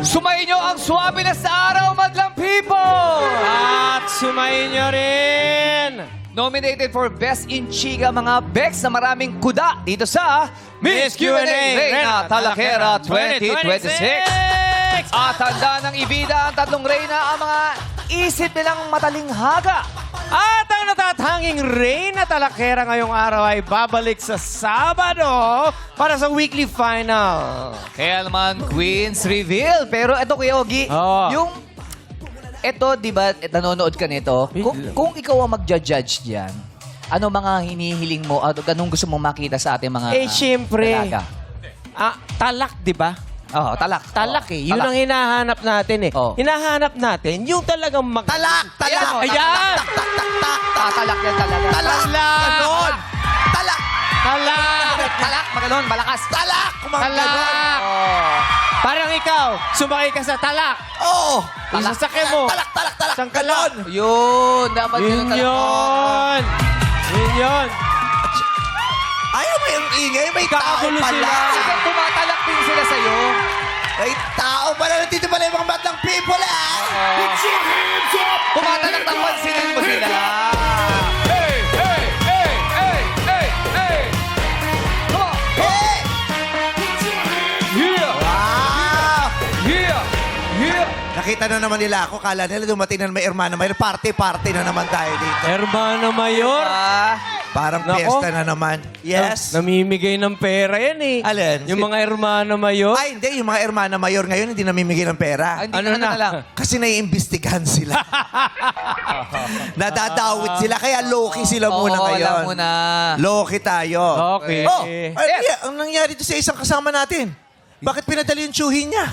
Sumayin nyo ang swabe na sa araw, madlang people! At sumayin nyo rin! Nominated for Best in Chiga mga Bex na maraming kuda dito sa Miss Q&A Reyna Talakera 2026. At handa ng ibida ang tatlong Reyna ang mga isip nilang matalinghaga. At ang natatanging Reyna Talakera ngayong araw ay babalik sa Sabado para sa weekly final. Kaya naman, Queen's Reveal. Pero ito, Kuya Ogie, Oo. yung... Ito, di ba, nanonood ka nito? Kung ikaw ang magja-judge diyan, ano mga hinihiling mo? Anong gusto mong makita sa ating mga Siyempre. dalaga? Talak, di ba? Oo, talak. Talak Oo, eh. Yun talak. ang hinahanap natin eh. Oo. Hinahanap natin yung talagang Talak! Talak! Ayan! Talak yan talaga. Talak! Ganon! Talak! Talak! Talak, maganon, malakas. Talak! Kumang ganon! Talak! Oh. Parang ikaw, sumakay ka sa talak. Oo! Yung sasakyan mo. Talak! Talak! Talak! Saan ka Ganon! Yun, dapat Yun yun. yun! Yun yun! Ayaw mo yung ingay, may tao Kakagulo pala. sila. Ikaw, tumatalak din sila sa'yo. May tao pala. Nandito pala yung mga batang people, Tumatalak ng pansinin mo sila. Hey, hey, hey, hey, hey, hey. Come on. Hey! Yeah, Wow! yeah, yeah. Nakita na naman nila ako. Kala nila dumating na may Hermana Mayor. Party-party na naman tayo dito. Hermano Mayor. Parang Nako. fiesta na naman. Yes. Namimigay ng pera yan eh. Alin? Yung mga Hermano Mayor. Ay, hindi. Yung mga Hermana Mayor ngayon hindi namimigay ng pera. Hindi Ano ano na? na lang. Kasi naiimbestigahan sila. Nadadawit sila. Kaya low-key sila muna Oo, ngayon. wala muna. Low-key tayo. Okay. Oh, ang nangyari doon sa isang kasama natin? Bakit pinadali yung tsuhin niya?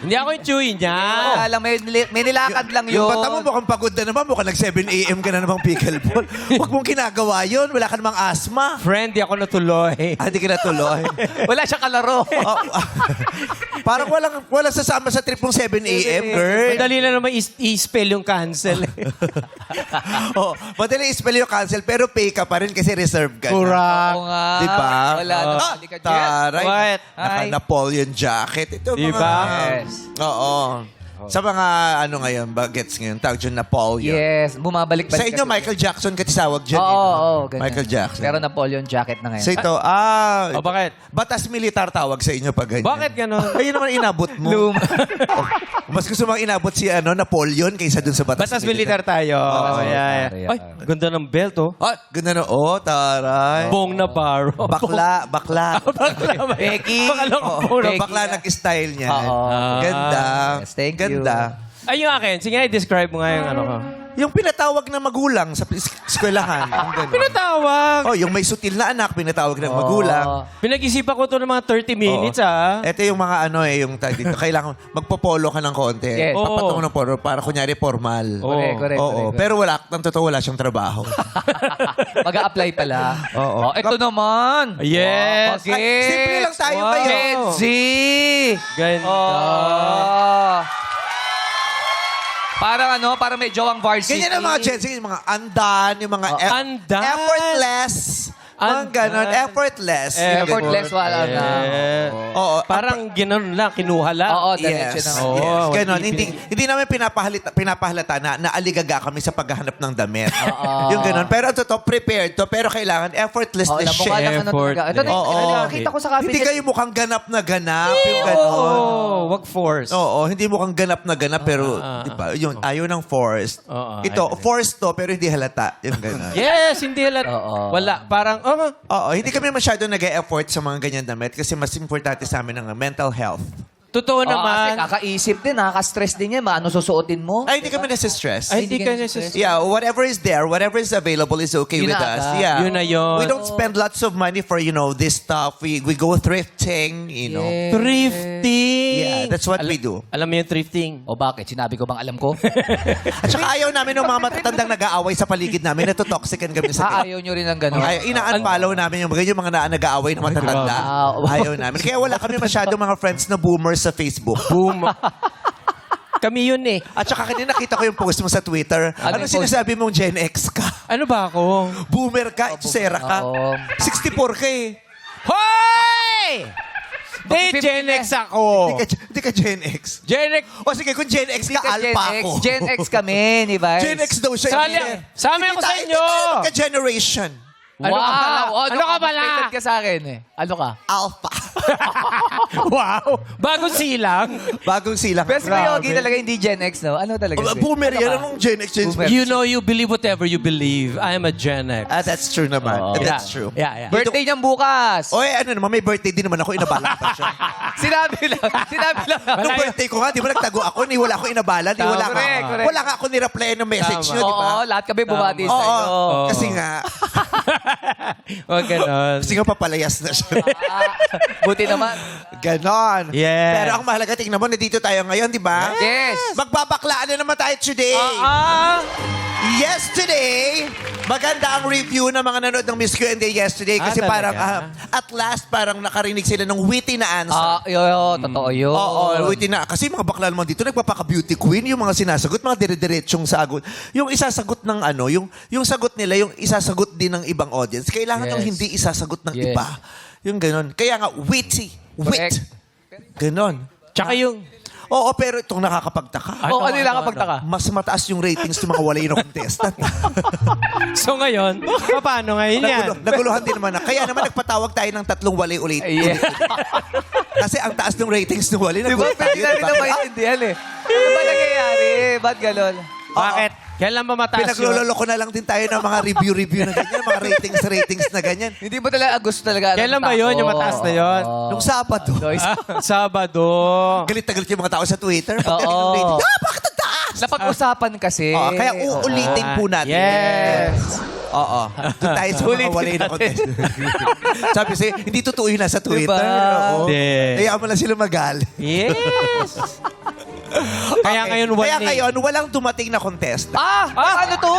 Hindi ako yung chewy niya. Wala lang, may nilakad lang yun. Yung bata mo mukhang pagod na naman. Mukhang nag 7 a.m. ka na namang pickleball. Huwag mong ginagawa yun. Wala ka namang asthma. Friend, di ako natuloy. Hindi ka natuloy. Wala siya kalaro. Oh, parang walang sasama sa trip mong 7 a.m., girl. Madali na naman i-spell yung cancel. Oh, madali i-spell yung cancel, pero pay ka pa rin kasi reserve ka na. Correct. Oo nga. Di ba? Wala na. Hindi ka jet. Taray. What? Naka-Napoleon jacket. Ito Di mga... ba? Yes. Oo. Sa mga ano ngayon, bagets ngayon, tawag dyan Napoleon. Yes, bumabalik-balik. Sa inyo, kasi. Michael Jackson katisawag dyan. Oo, ganyan. Michael Jackson. Pero Napoleon jacket na ngayon. So ito, bakit? batas militar tawag sa inyo pag ganyan. Bakit ganon? Ayun naman inabot mo. Luma. Mas gusto mong inabot si Napoleon kaysa dun sa batas, Batas militar tayo. Batas Yeah. militar, Ay, ganda ng belt, oh. Ay, ganda na. Oh, taray. Bong Navarro. Bakla. Bakla ba yan? Becky. Bakala ko Oo, puro bakla nag-style niya. Oo. Ganda. Yes, thank you. Ganda. Ay, yung akin. Sige, i-describe mo nga yung ano ko. Yung pinatawag na magulang sa eskwelahan. Yung ganun. Pinatawag. Oh, yung may sutil na anak, pinatawag ng magulang. Pinag-isipan ko to ng mga 30 minutes, ah. Ito yung mga yung tag dito. Kailangan magpopolo ka ng konti. Yes. Papatungo Oo. ng polo para kunyari formal. Correct. Oo. Pero ang totoo wala siyang trabaho. Mag-a-apply pala. Oo. Ito naman. Yes. Wow, Ay, simple lang tayo Wow. ngayon. Gen Z. Ganda. Oh. Parang may jowang varsity. Ganyan ang mga Gen Z, yung mga andan, yung mga Andan. effortless. Mga ganon, effortless. Effortless, wala na. Oo. Parang gano'n lang, kinuha lang. Oo, Yes. diretso na. Oo. Yes. Ganon. hindi Hindi namin pinapahalata na aligaga kami sa paghahanap ng damit. Yung ganon. Pero ang totoo, prepared to. Pero kailangan effortless Oo, na alam mo nga shit. lang ano talaga. Ito na Oo. yung nakita ko sa cafe. Hindi kayo mukhang ganap na ganap. Yung ganon. Oo, wag force. Oo, hindi mukhang ganap na ganap. Pero, di ba, yun, ayaw ng forced. Oo, Ito, forced to, pero hindi halata. Yung ganon. Yes, hindi halat. Oo. Wala. Parang, Oo, hindi kami masyado nag-e-effort sa mga ganyan damit kasi mas importante sa amin ang mental health. totoo Kasi naman. kakaisip din, nakaka-stress din yan. Ano susuotin mo? Ay, hindi kami nasa-stress. Ay, hindi ka Hindi ka necessary. Yeah, whatever is there, whatever is available is okay Yun with na us. agad. Yeah. Yun na yun. We don't spend lots of money for, this stuff. We go thrifting, Yeah. Thrifting. Yeah, that's what we do. Alam mo yung thrifting? O bakit? Sinabi ko bang alam ko? At saka ayaw namin ng mga matatandang nag-aaway sa paligid namin. Natotoxican kami sa Ayaw nyo rin ng gano'n. Ay, ina-unfollow namin yung mga nag-aaway na matatanda. Wow. Ayaw namin. Kaya wala kami masyado mga friends na boomers sa Facebook. Boom. Kami yun eh. At saka kanina nakita ko yung post mo sa Twitter. Ano Ano yung sinasabi mong Gen X ka? Ano ba ako? Boomer ka? Sera ka? Oo. 64 ka eh. Hoy! Gen X ako. Hindi ka Gen X. Gen X. O sige, kung Gen X ka, Gen alpha X. ako. Gen X kami, di ba? Gen X daw siya. Sali- sama ako sa inyo. Hindi ka generation. Ano ka pala? Wow! Ano ka pala? Mas ka sa akin eh. Ano ka? Alpha. Wow. Bagong silang. Bagong silang. Pero si Kuya Ogie talaga hindi Gen X, no? Ano talaga? siya? Boomer Ano yan. ka? Anong Gen X? Boomer. You know, you believe whatever you believe. I am a Gen X. That's true naman. That's true. Yeah. Birthday niyang bukas. Oy, ano naman, may birthday din naman ako, inabalan pa siya. Sinabi lang. Nung birthday ko nga, di ba nagtago ako, ni wala ako inabalan, ni wala Correct, ka. correct. Wala nga ako ni-reply ng message Tama. nyo, di ba? Oo, lahat kami bumati sa Oo, iyo. kasi nga, Huwag ganon. kasi nga papalayas na siya. Buti naman. Ganon. Yes. Pero ang mahalaga, tingnan mo, nandito tayo ngayon, di ba? Yes. Magbabaklaan na naman tayo today. Yesterday, maganda ang review ng mga nanood ng Miss Q&A yesterday kasi talaga? parang at last parang nakarinig sila ng witty na answer. Totoo yun. Oo, witty na. Kasi mga bakla naman dito, nagpapaka-beauty queen, yung mga sinasagot, mga dire-diretsyong sagot. Yung isasagot ng ano, yung sagot nila, yung isasagot din ng ibang audience. Kailangan yung Yes. hindi isasagot ng Yes. iba. Yung ganon. Kaya nga, witty. Wit. Correct. Ganon. Tsaka yung... Oo, pero itong nakakapagtaka. Ano yung nakapagtaka? Mas mataas yung ratings ng mga walay na contestant. So ngayon, paano ngayon yan? Naguluhan din naman na. Kaya naman nagpatawag tayo ng 3 walay ulit. Yeah. Kasi ang taas ng ratings ng walay. Di ba? Nagulat tayo, Pwede na rin diba? na maintindihan eh. Ano ba nangyayari? Ba't galon? Bakit? Kailan ba mataas yun? Pinaglololo ko na lang din tayo ng mga review na ganyan, mga ratings na ganyan. Hindi mo talaga gusto talaga. Kailan ba yun? Yung mataas na yun? Nung Sabado. Sabado. Galit na galit yung mga tao sa Twitter. Oo. Galit yung rating. Bakit ang taas? Napag-usapan kasi. Oo, kaya uulitin po natin. Yes. Oo. Doon tayo sa mga walay na contestant. Sabi sa'yo, hindi totoo yun nasa Twitter. Diba? Oo. Hindi. Kaya mo lang sila magalit. Yes. Kaya ngayon, Kaya ngayon, walang dumating na contestant. Ano to?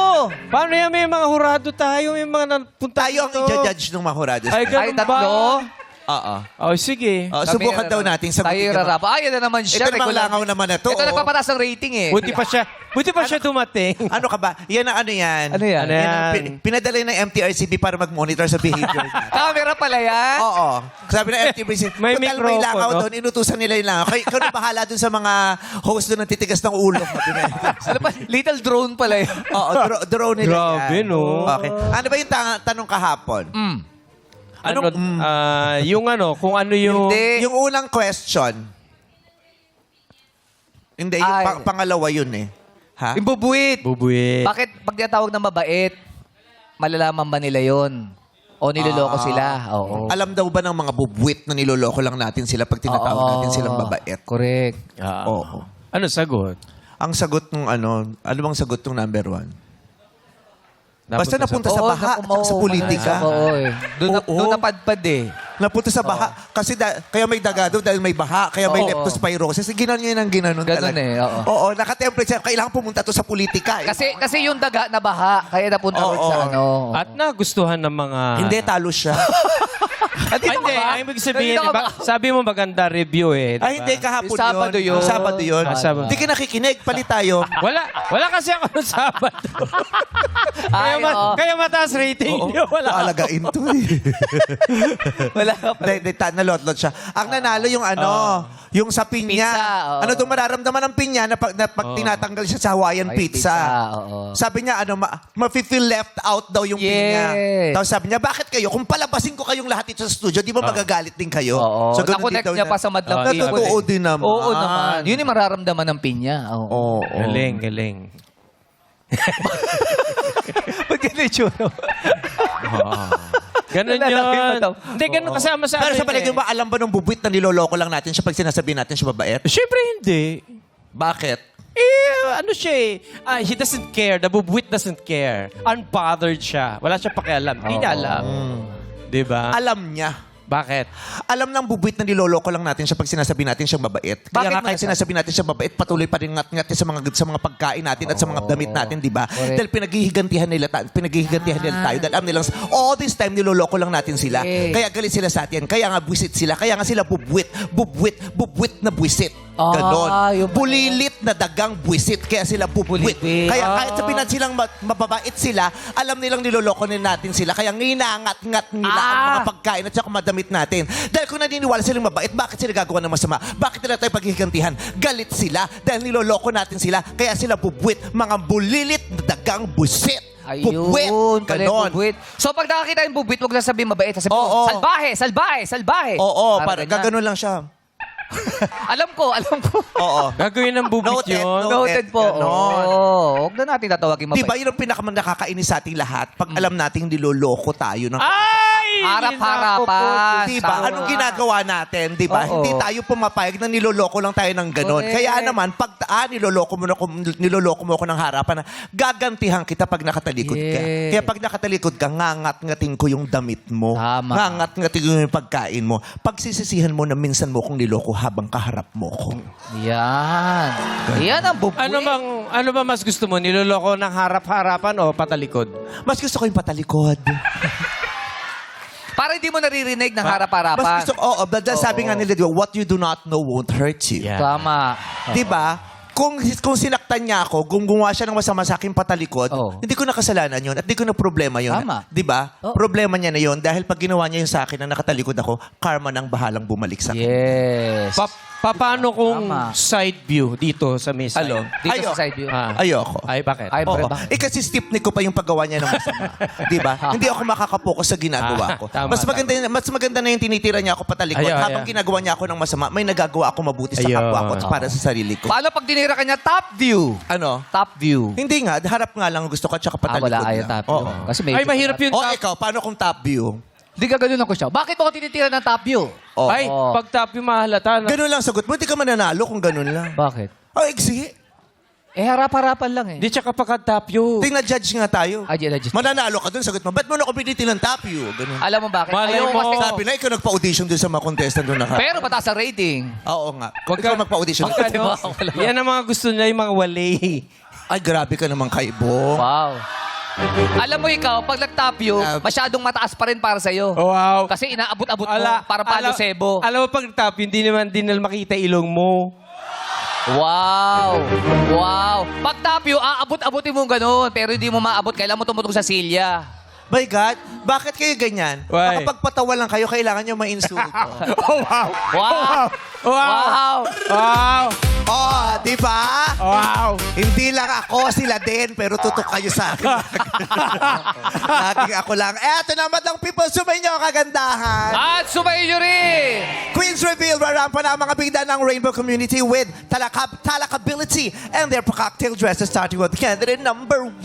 Paano yan? May mga hurado tayo. May mga napunta Tayo ang dito. i-judge ng mga hurados. Ay, Ay, ganun ba? tatlo? Oo. Oh, sige. Subukan daw natin. Tayo Sagutin naman. rarap. Yan na naman siya. Ito namang langaw naman na to. Ito nagpapataas ng rating eh. Buti pa siya dumating. Ano ka ba? Yan ang ano yan. Ano yan? Ano yan? ang pinadala ng MTRCB para mag-monitor sa behavior natin. Camera pala yan. Oo. Sabi ng MTRCB, May may microphone, langaw no? doon, inutusan nila yung langaw. Ikaw na bahala doon sa mga host doon na titigas ng ulo. Ano pa? Little drone pala yan. Oo, drone nila Grabe, yan. no? Okay. Ano ba yung tanong kahapon? Yung ano, kung ano yung... Hindi. Yung unang question. Hindi, yung Ay. pangalawa yun eh. Ha? Yung bubuit. Bubuit. Bakit pag tinatawag na mabait, malalaman ba nila yon? O niloloko sila? Oo. Alam daw ba ng mga bubwit na niloloko lang natin sila pag tinatawag natin silang babait? Correct. Oo. Ano sagot? Ang sagot ng ano bang sagot ng number 1? Basta napunta sa Oo, baha at sa politika. Oo eh. Oo. Doon napadpad eh. Napunta sa baha. Kasi kaya may dagado dahil may baha. Kaya may Oo. leptospirosis. Ginanon yun ang ginanon Ganun talaga. eh, oo. Oo, nakatemplate siya. Kailangan pumunta to sa politika. Eh. Kasi yung daga na baha, kaya napunta rin Oo. sa ano. At nagustuhan ng mga... Hindi, talo siya. Ay, hindi. Ay, ibig sabihin, Nandito ka ba? sabi mo maganda review eh. Ay, hindi, kahapon Yung Sabado yun. Sabado yun. Sabado. Hindi ka nakikinig. Palit tayo. Wala kasi ako ng Sabado. Ay, oo. kaya mataas rating niyo. Wala. Alagain to eh. Wala ka pa. Nalotlot siya. Ang nanalo yung ano, yung sa pinya. Pizza, oo. Ano itong mararamdaman ng pinya na pag tinatanggal siya sa Hawaiian Ay, pizza. oo. Sabi niya, ma-feel left out daw yung pinya. Yes. Tapos sabi niya, bakit kayo? Kung palabasin ko kayong lahat dito sa studio, di ba magagalit din kayo? Oo. ganun Nakonect din daw niya pa sa madlang Oo, people. Totoo eh. din naman. Oo naman. Yun yung mararamdaman ng pinya. Oo. Oo. Galing. Ba't ganun yung tsura? Ganun Lalaki yun. pa daw. Hindi, ganun kasama sa Pero amin sa palagay eh. mo, alam ba nung bubwit na niloloko lang natin siya pag sinasabi natin siya mabait? Siyempre hindi. Bakit? Ano siya eh. He doesn't care. The bubwit doesn't care. Unbothered siya. Wala siya pakialam. Hindi niya alam. Diba? Alam niya. Bakit? Alam ng bubwit na niloloko lang natin siya pag sinasabi natin siyang mabait. Kaya Bakit nga mo kahit nasabi? sinasabi natin siyang mabait, patuloy pa rin ngat-ngat sa mga pagkain natin at sa mga damit natin, di ba? Correct. Dahil pinaghihigantihan nila tayo. Dahil alam nilang, all this time niloloko lang natin sila. Yes. Kaya galit sila sa atin. Kaya nga buwisit sila. Kaya nga sila bubwit na buwisit. Ganon. Yung Bulilit na dagang buwisit. Kaya sila bubwit. Bulilit. Kaya kahit sabihin silang mababait sila, alam nilang niloloko natin sila. Kaya nginangat-ngat nila ang mga pagkain at saka madamit natin. Dahil kung naniniwala silang mabait, bakit sila gagawa ng masama? Bakit nila tayo paghihigantihan? Galit sila dahil niloloko natin sila. Kaya sila bubwit. Mga bulilit na dagang buwisit. Ayun, pala yung Ganon. bubwit. So pag nakakita yung bubwit, huwag na sabihin mabait. Sabihin Oo. mo, salbahe, salbahe, salbahe. Oo, Parang parang ganyan. gaganon lang siya. Alam ko. Oo. Gagawin ng bubit Noted, yun. Noted po. Ganon. Huwag na natin tatawagin mabait. Di ba yun ang pinakaman nakakainis sa ating lahat? Pag alam nating niloloko tayo ng Ay! Harap-harapan. Di ba? Tama. Anong ginagawa natin? Di ba? Oo. Hindi tayo pumapayag na niloloko lang tayo ng ganon. Correct. Kaya naman, pag niloloko mo ako ng harapan, gagantihan kita pag nakatalikod ka. Yes. Kaya pag nakatalikod ka, ngangat-ngatin ko yung damit mo. Tama. Ngangat-ngatin ko yung pagkain mo. Pagsisisihan mo na minsan mo kong niloko habang kaharap mo ko. Yan. Yan ang bubwit. Ano ba mas gusto mo? Niloloko ng harap-harapan o patalikod? Mas gusto ko yung patalikod. Para hindi mo naririnig ng harap-harapan. Mas gusto ko, sabi nga nila, di ba, what you do not know won't hurt you. Yeah. Tama. Di ba? Kung sinaktan niya ako, kung gumawa siya ng masama sa akin patalikod, Oo. hindi ko na kasalanan yun at hindi ko na problema yun. Tama. Di ba? Oo. Problema niya na yun dahil pag ginawa niya yun sa akin na nakatalikod ako, karma nang bahalang bumalik sa akin. Yes. Paano kung Tama. side view dito sa may side? Alo? Dito Ayo. sa side view. Ayoko. Ay, bakit? Ay, Oo. bakit? Kasi stipnik ko pa yung paggawa niya ng masama. Di ba? Hindi ako makakapokus sa ginagawa ko. Tama, Mas maganda na yung tinitira niya ako patalikod. Ayaw, Habang ayaw. ginagawa niya ako ng masama, may nagagawa ako mabuti sa Ayaw. kapwa ko at para sa sarili ko. Paano pag tinira ka niya top view? Ano? Top view. Hindi nga, harap nga lang ang gusto ko at saka patalikod Wala ayaw lang. top view. Oo. Kasi may Ay, mahirap yun. O ikaw, paano kung top view? Hindi ka ganun ako siya. Bakit mo ako tinitira ng top view? Oh. Ay, pag top yung mahalata. Ganun lang sagot mo, hindi ka mananalo kung ganun lang. Bakit? Oh, iksi. Harap-harapan lang eh. Di tsaka pagka-top yun. Tingnan judge nga tayo. Ay, just... Mananalo ka dun, sagot mo. Ba't mo na ako pinitin ng top view? Ganun. Alam mo bakit? Malay Ayaw mo. kasi... Sabi na, ikaw nagpa-audition dun sa mga contestant dun na Pero mataas ang rating. Oo nga. Wag Ikaw ka- magpa-audition. Pagka, no, yan ang mga gusto nila, yung mga wali. Ay, grabe ka naman, Kaibo. Wow. Alam mo ikaw, pag nag-top view, masyadong mataas pa rin para sa'yo. Wow. Kasi inaabot-abot mo para palo sebo. Alam mo, pag top, hindi nila makita ilong mo. Wow! Wow! Pag top view, aabot-abotin mo ganun. Pero hindi mo maabot. Kailangan mo tumutong sa silya. My God, bakit kayo ganyan? Why? Makapagpatawa lang kayo, kailangan nyo ma-insulto. Oh, wow. Wow! Wow. Wow. Oh, di ba? Wow. Hindi lang ako, sila din, pero tutok kayo sa akin. Laging ako lang. Eto naman ang people, sumayin nyo ang kagandahan. At sumayin nyo rin! Queen's Reveal, rarampa na ang mga bida ng Rainbow Community with talakability and their cocktail dresses starting with candidate number 1.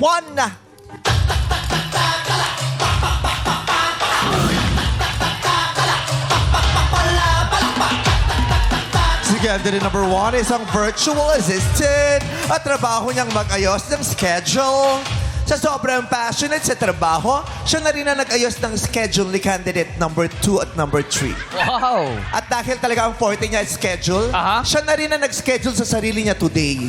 Si candidate number 1 is ang virtual assistant at trabaho niyang mag-ayos ng schedule. Sa sobrang passionate sa trabaho, siya na rin ang nag-ayos ng schedule ni candidate number 2 at number 3. Wow! At dahil talaga ang forte niya is schedule, Aha. siya na rin ang nag-schedule sa sarili niya today.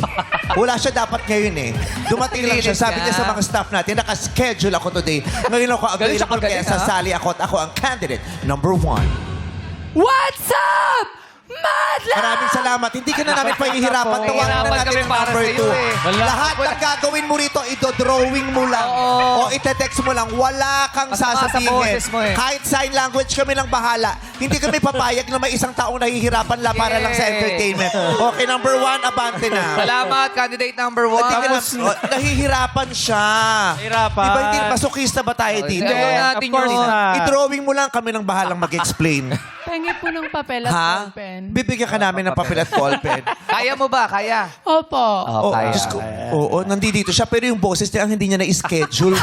Wala siya dapat ngayon eh. Dumating lang siya. Sabi niya sa mga staff natin, naka-schedule ako today. Ngayon ako Galing siya available kaya kagaling, ha? sasali ako at ako ang candidate number 1. What's up? Madla! Maraming salamat. Hindi ka na namin pahihirapan. Tawagan na Hihirapan natin kami ang para number sa'yo 2. eh. Wala. Lahat ng gagawin mo rito, idodrawing mo lang. Oo. O ite-text mo lang. Wala kang Masama sa sasabihin. boses mo eh. Kahit sign language kami lang bahala. Hindi kami papayag na may isang taong nahihirapan lang para lang sa Yes. entertainment. Okay, number 1, abante na. Salamat, candidate number 1. Hindi ka na- nahihirapan siya. Nahihirapan. Diba hindi masokista ba tayo dito? Hindi, natin of course yun. not. I-drawing mo lang, kami lang bahalang mag-explain. Pengi po ng papel at Ha? ballpen. Bibigyan ka namin ng papel at ballpen. Kaya mo ba? Kaya? Opo. Oh, kaya. Diyos ko. Oo, nandito siya. Pero yung boses niya, ang hindi niya na-schedule.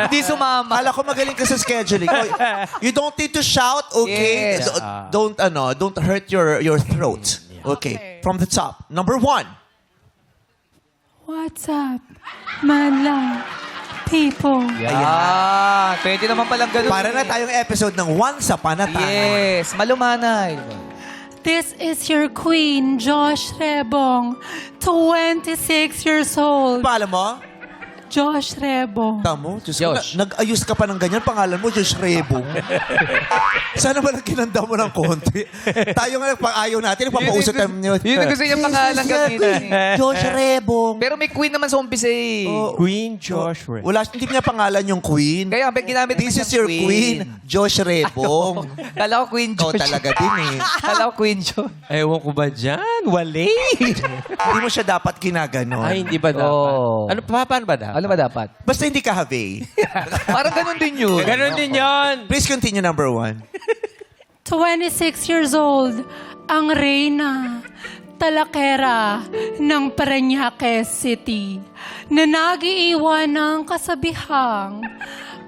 Hindi sumama. Kala ko magaling ka sa scheduling. Oh, you don't need to shout, okay? Yes. Don't hurt your throat. Okay. From the top. Number 1. What's up, madlang people? Yan. Pwede naman palang ganun. Para na tayong episode ng Once Upon a Time. Yes. Malumanay. This is your queen, Josh Rebong, 26 years old. Paalam mo? Josh Rebo. Tamo, Diyos ko, Josh. nag-ayos ka pa ng ganyan, pangalan mo, Josh Rebo. Sana ba ginanda mo ng konti? Tayo nga pang-ayaw natin, nagpapausap tayo niyo. Yun ang gusto niyang pangalan kanina. Josh Rebo. Pero may queen naman sa umpisa eh. Queen Joshua. Wala, hindi niya pangalan yung queen. Kaya ginamit mo This is siyang your queen, Josh Rebong. Kala ko Queen Ikaw Josh. talaga din eh. Kala ko Queen Josh. Ewan ko ba dyan? Wale. Hindi mo siya dapat ginaganon. Ay, hindi ba dapat? Oo. Ano pa? Paano ba dapat? Ano ba dapat? Basta hindi ka have. Parang ganun din yun. Ganon din yon. Please continue, number 1. 26 years old, ang reyna, talakera ng Parañaque City, na nag-iiwan ng kasabihang,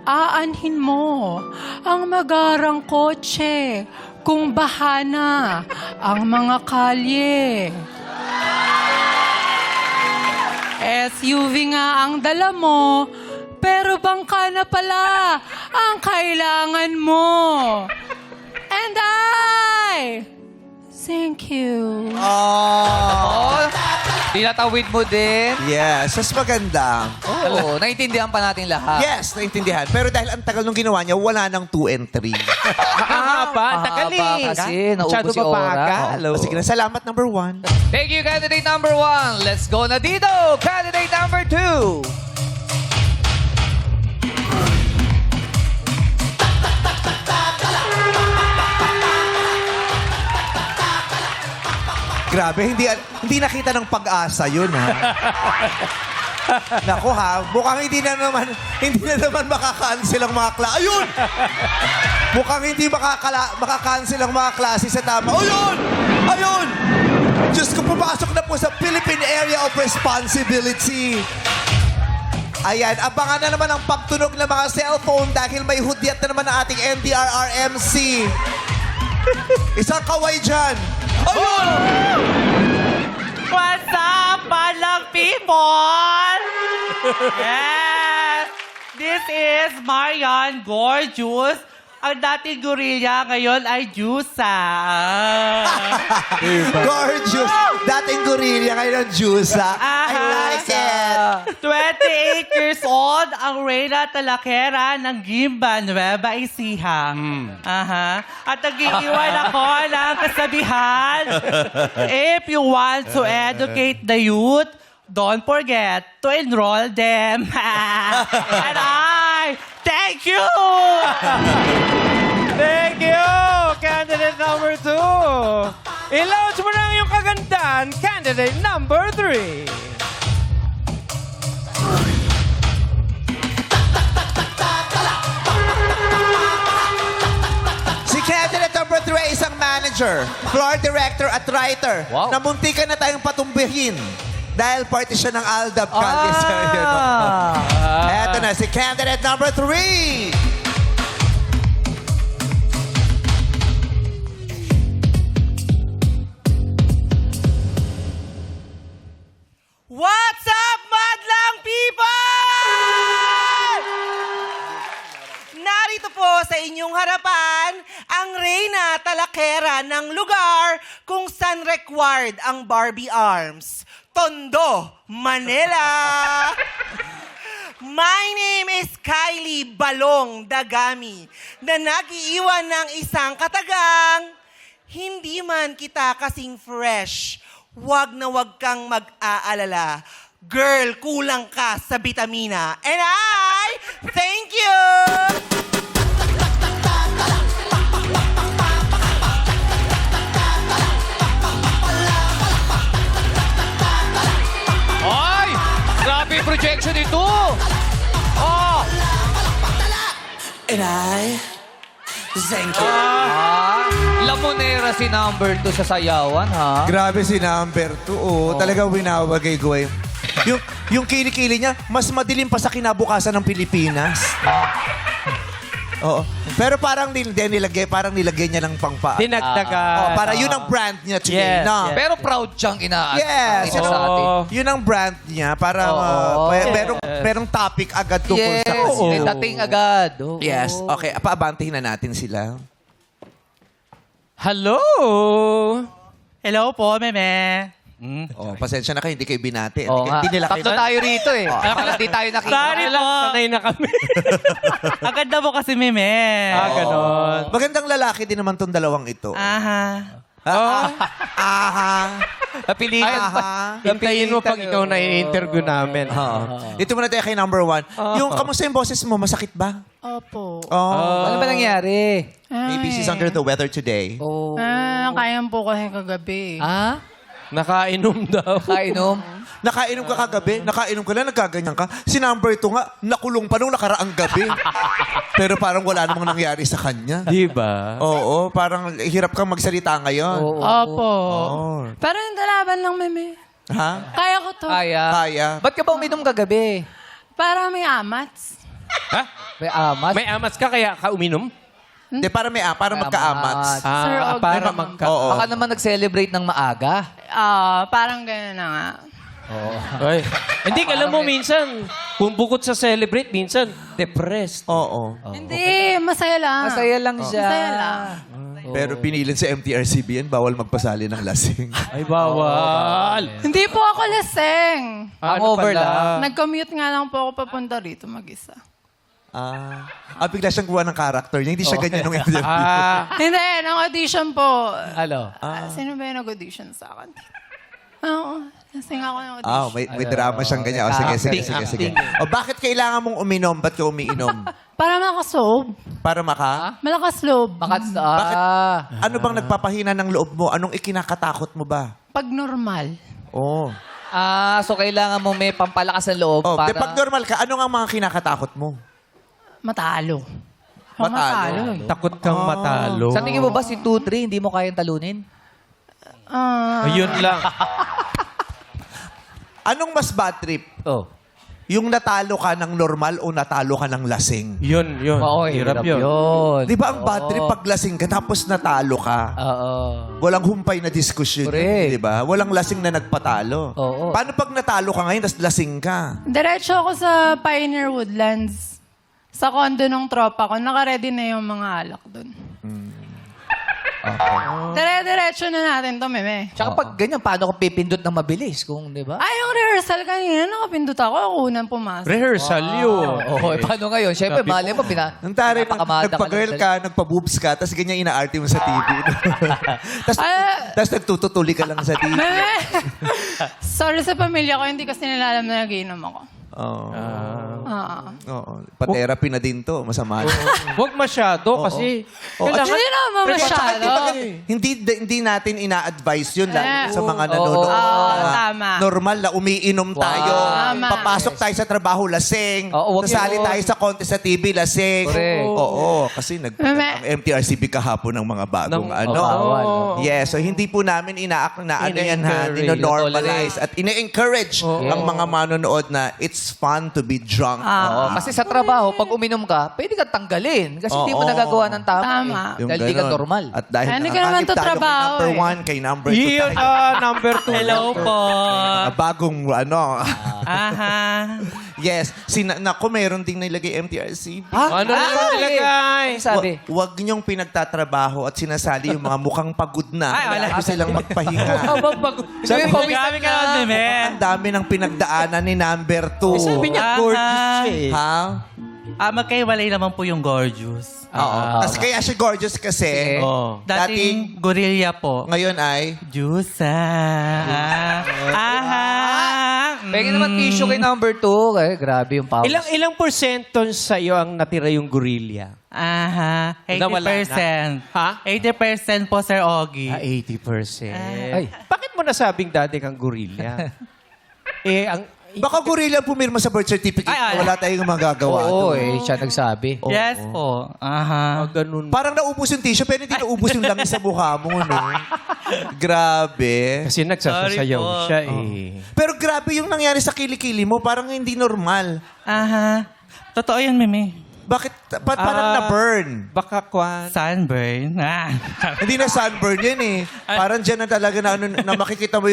aanhin mo ang magarang kotse kung bahana ang mga kalye. SUV nga ang dala mo, pero bangka na pala ang kailangan mo. And I thank you. Oh, tinatawid mo din. Yes, mas maganda. Oo, naiintindihan pa natin lahat. Yes, naintindihan. Pero dahil ang tagal nung ginawa niya, wala nang 2 and 3. Mahaba. Tagal Mahaba eh. kasi, Masyado naubos yung mabagal. O, sige na, salamat, number 1. Thank you, candidate number 1. Let's go na dito. Candidate number 2. Grabe, hindi nakita ng pag-asa yun, ha? Nako ha, mukhang hindi na naman makakancel ang mga klase. Ayun! Mukhang hindi makakancel ang mga klase sa tama. Ayun! Ayun! Diyos ko, pumasok na po sa Philippine Area of Responsibility. Ayan, abangan na naman ang pagtunog ng mga cellphone dahil may hudyat na naman ang ating NDRRMC. Isang kaway dyan. Ayun! What's up, madlang people? Yes! This is Marian Gorgeous. Ang dating gorilla ngayon ay Jusa. Gorgeous. Dating gorilla ngayon ang Jusa. I like it. 28 years old, ang Reyna Talakera ng Gimba, Nueva Ecija. Aha. At nag-iiwan ako ng kasabihan, if you want to educate the youth, don't forget to enroll them. And I thank you! Thank you, candidate number 2. I-launch mo na yung kagandahan, candidate number 3. Si candidate number 3 ay isang manager, floor director at writer. Wow. Namuntikan na tayong patumbihin dahil party siya ng Aldab Calde. Eto na, si candidate number 3. What's up, madlang people? Narito po sa inyong harapan ang Reyna Talakera ng lugar kung saan required ang Barbie Arms. Tondo, Manila. My name is Kylie Balong Dagami na nag-iiwan ng isang katagang, hindi man kita kasing fresh. Wag na wag kang mag-aalala. Girl, kulang ka sa bitamina. And I thank you! Ay! Grabe yung projection nito! Oh! And I thank you. Lamonera si number 2 sa sayawan, ha? Grabe si number 2. Oh, talaga winawagay-guay. Yung kilikili niya, mas madilim pa sa kinabukasan ng Pilipinas. Oo. Pero parang nilagay niya ng pangpa. Dinagdagan. Oh, para yun ang brand niya today. Yes, No? yes. Pero proud siyang Yes. ina sa atin. Yun ang brand niya. Para merong topic agad tungkol Yes, sa kanya. may dating agad. Oo. Yes. Okay, paabantihin na natin sila. Hello! Hello po, meme. Oh, pasensya na kayo, hindi kayo binati. Oo nga. Hindi nila Tatlo kayo... tayo rito eh. Parang di tayo nakita. Sorry po. Sanay na kami. Ang ganda mo kasi, Meme. Ganon. Magandang lalaki din naman tong dalawang ito. Aha. Aha. Napilitan pa. Hintayin mo pag ikaw na i-interview namin. Dito muna tayo kay number 1. Yung kamusta yung boses mo? Masakit ba? Opo. Oh. Ano ba nangyari? Maybe she's under the weather today. Oh. Kayang po kasi kagabi. Ah? Nakainom daw. Kainom? Nakainom ka kagabi? Nakainom ka lang, nagkaganyan ka? Si number 2 nga, nakulong pa nung nakaraang gabi. Pero parang wala namang nangyari sa kanya. Di ba? Oo, parang hirap kang magsalita ngayon. Opo. Oh. Pero yung dalaban lang, Meme. Ha? Kaya ko to. Kaya. Kaya. Ba't ka ba uminom kagabi? Para may amats. Ha? May amat? May amats ka kaya ka uminom? Hindi, para magkaamats. Sir Og, para naman. magka... Oo. Baka naman nag-celebrate ng maaga. Parang gano'n na nga. Ay. Hindi, alam mo, minsan, kung bukod sa celebrate, minsan, depressed. Oo. Hindi, masaya lang. Masaya lang siya. Masaya lang. Pero pinilin sa MTRCB yan, bawal magpasali ng lasing. Ay, bawal. Hindi po ako laseng. Hangover lang. Nag-commute nga lang po ako papunta rito mag-isa. Bigla siyang gawa ng character niya. Hindi siya ganyan nung MTRCB. Hindi, nang audition po. Ano? Sino ba yung nag-audition sa akin? Oo, lasing ako ng audition. May drama siyang ganyan. O, sige. O, bakit kailangan mong uminom? Ba't ka umiinom? Para malakas loob. Para maka? Malakas loob. Ano bang nagpapahina ng loob mo? Anong ikinakatakot mo ba? Pag normal. Oh. So kailangan mo may pampalakas ng loob Oh, para... pag normal ka, ano nga mga kinakatakot mo? Matalo. Matalo. Takot kang matalo. Sa tingin mo ba si 2-3 hindi mo kayang talunin? Ayun lang. Anong mas bad trip? Oh. Yung natalo ka ng normal o natalo ka ng lasing? Yun. Oo, Hirap yun. Di ba ang bad trip pag lasing ka tapos natalo ka? Oo. Walang humpay na diskusyon. Correct. Di ba? Walang lasing na nagpatalo. Oo. Paano pag natalo ka ngayon tapos lasing ka? Diretso ako sa Pioneer Woodlands. Sa condo ng tropa ko. Naka-ready na yung mga alak doon. Dire-diretso na natin to, Meme. Tsaka pag ganyan, paano ko pipindot ng mabilis? Kung, di ba? Yung rehearsal kanina, nakapindot ako. Ako unang pumasok. Rehearsal yun. Oo, paano ngayon? Siyempre, mali mo, Nang tari, napakamada nagpa-girl lang. ka, nagpa-boobs ka, tapos ganyan ina-arte mo sa TV. Tapos nagtututuli ka lang sa TV. Meme! Sorry sa pamilya ko, hindi kasi nila alam na nagiinom ako. Oo. Oo. Pa-therapy na din to. Masama. Huwag masyado kasi... At Hindi naman masyado. Hindi natin ina-advise yun lalo sa mga Oo. nanonood. na Tama. Normal na umiinom tayo. Tama. Papasok tayo sa trabaho, lasing. Oo, wag Sasali yun. tayo sa contest sa TV, lasing. Correct. Oo. Kasi ang MTRCB kahapon ng mga bagong bawal. Yes. So hindi po namin Ina-encourage. ino-normalize at ina-encourage ang mga manonood na it's fun to be drunk. Oo, kasi sa trabaho, pag uminom ka, pwede ka tanggalin. Kasi hindi mo Oo. nagagawa ng tama. Tama. Eh. Dahil di ka ganon. normal. At dahil Hindi ka nakakakip naman tayo kay tatrabaho number eh. 1, kay number 2 Yun tayo. number 2. Hello po. Bagong Aha. yes. Naku, meron ding nilagay MTRCB. Ano naman nilagay? Sabi. Huwag niyong pinagtatrabaho at sinasali yung mga mukhang pagod na. Ay, wala. Gusto silang magpahinga. Sabi mo, Grabe ka naman, Meme. Ang dami ng pinagdaanan ni number 2. sabi niya, gorgeous siya eh. Ha? Magkaiwalay naman po yung gorgeous. Oo. Tapos kaya siya gorgeous kasi. Oh. Dating gorilla po. Ngayon ay... Juice. Aha. Pwede naman tissue kay number 2. Grabe yung power. Ilang percento sa iyo ang natira yung gorilla? Aha. Nawala 80%. Ha? 80% po, Sir Ogie. 80%. Ay. Bakit mo nasabing dati kang gorilla? Baka gorilla pumirma sa birth certificate. Ay. Wala tayong magagawa. Oo, doon. siya nagsabi. Yes po. Aha. ganun. Parang naubos yung tissue, pero hindi naubos yung langis sa mukha mo, no? Grabe. Kasi nagsasayaw Sorry po. siya eh. Pero grabe yung nangyari sa kilikili mo. Parang hindi normal. Aha. Totoo yan, Mimi. Bakit? Parang na-burn. Baka kwan. Sunburn. Hindi na sunburn yan eh. Parang dyan na talaga na makikita mo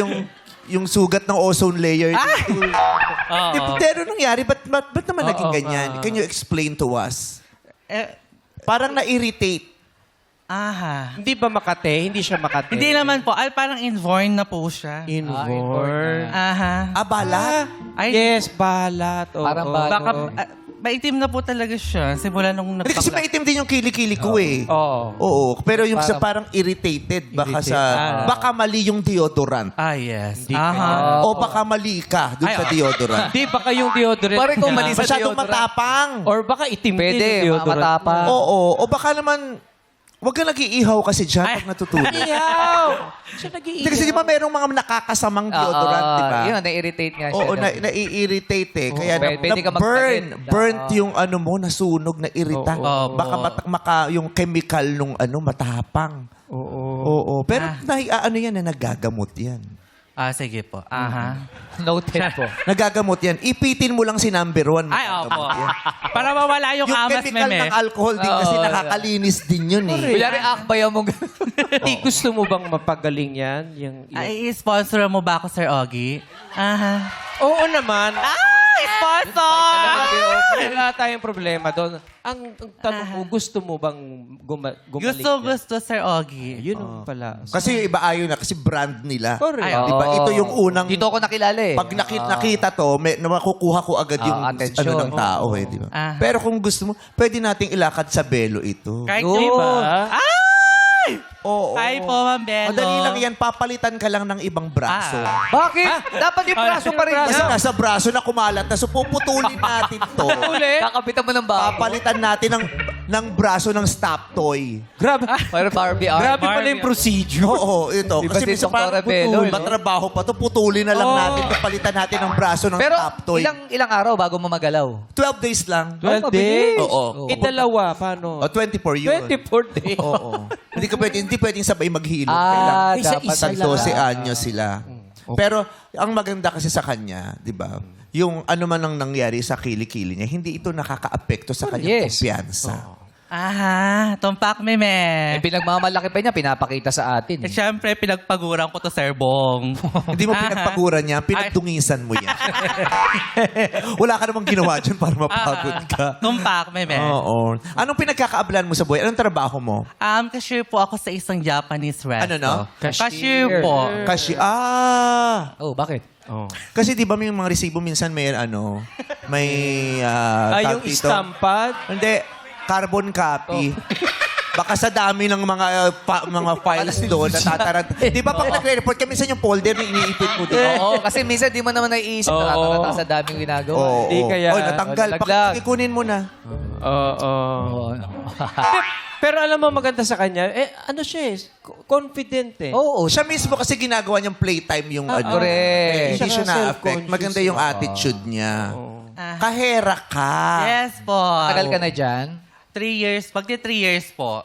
yung sugat ng ozone layer. Pero nangyari, ba't naman naging ganyan? Can you explain to us? Parang na-irritate. Aha. Hindi ba Makate? Hindi siya Makate. Hindi naman po. Ay, parang inborn na po siya. Inborn. Aha. Balat? Ay, Yes, balat. Oo. Parang balat. Baka, maitim na po talaga siya. Simula nung Hindi kasi maitim din yung kilikili ko eh. Oo. Oo, pero yung sa parang irritated, baka baka mali yung deodorant. Ah, yes. Hindi Aha. O baka mali ka dun sa deodorant. Hindi, baka yung deodorant Pare kung niya. mali sa Masyadong deodorant. matapang. Or baka itim din Pwede, yung deodorant. matapang. Oo, o baka naman, wag ka nag-iihaw kasi dyan Ay. pag natutulog. Iyaw! Siya Hindi kasi di ba merong mga nakakasamang deodorant, di ba? Yun, na-irritate nga siya. Oo, nai-irritate eh. Kaya pwede ka burn. magtakip. Burnt yung ano mo, nasunog, na-irita. Oo. Baka yung chemical nung matapang. Oo. Oo. Pero ano yan, nagagamot yan. Ah, sige po. Aha. Noted po. Nagagamot yan. Ipitin mo lang si number 1. Ay, opo. Para mawala yung Yung amas, chemical meme. ng alcohol din kasi Oo, nakakalinis din yun eh. Kunyari, akbayan mo. Hindi, gusto mo bang mapagaling yan? Yung... Ay, sponsor mo ba ako, Sir Ogie? Aha. Oo naman. Ay, sponsor! Wala tayong problema doon. Ang tanong ko, gusto mo bang gumaling yan? Gusto, Sir Ogie. Yun ang pala. Kasi yung iba ayaw na kasi brand nila. Correct. Ay, Diba? Ito yung unang... Dito ako nakilala eh. Pag nakita to, makukuha ko agad yung attention. ano ng tao eh, di ba? Ah. Pero kung gusto mo, pwede nating ilakad sa belo ito. Kahit Yun. yung iba. Ay! Oo. Hi po, Ma'am Belo. Madali lang yan, papalitan ka lang ng ibang braso. Bakit? Dapat yung braso pa rin. Kasi nasa braso na kumalat na, so puputulin natin to. Kakapitan mo ng babo. Papalitan natin ng braso ng stop toy. Grabe. Para Barbie art. Grabe pala yung procedure. Oo, ito. Di ba Kasi si minsan Dr. parang Rebelo, no? matrabaho pa to, putulin na lang natin, papalitan natin ng braso ng Pero stop toy. ilang araw bago mo magalaw? 12 days lang. 12 days? Oo. Dalawa, paano? O, 24 yun. 24 days. Oo. hindi pwedeng sabay maghilot. Ah, Kailangan dapat tag lang. 12 anyo sila. Pero ang maganda kasi sa kanya, 'di ba? Yung ano man ang nangyari sa kilikili niya, hindi ito nakakaapekto sa kanyang Yes. kumpiyansa. Aha, tumpak, meme. Pinagmamalaki pa niya, pinapakita sa atin. Eh, syempre, pinagpaguran ko to, Sir Bong. Hindi mo pinagpaguran niya, pinagdungisan mo yan. Wala ka namang ginawa dyan para mapagod ka. Tumpak, meme. Oo. Anong pinagkakaablan mo sa buhay? Anong trabaho mo? Cashier po ako sa isang Japanese resto. Ano, no? Cashier po. Kasi, Oh, bakit? kasi di ba may mga resibo minsan may may tawag Yung dito? stampad? Hindi, carbon copy. Baka sa dami ng mga files doon natatarad. Di ba pag nagre-report ka, minsan yung folder na iniipit mo doon? Oo, kasi minsan di mo naman naiisip na tatatata sa daming ginagawa. Oo. Di kaya- Oy, natanggal. Nalaglag. Pakikunin mo na. Oo. Oo. Pero alam mo maganda sa kanya, ano siya confident eh. Oo, Siya mismo kasi ginagawa niyang playtime yung ano. correct. Hindi siya Siya na-affect. self-conscious. Maganda yung attitude niya. Ah. Kahera ka. Yes po. tagal ka na dyan. 3 years. Pagdi 3 years po.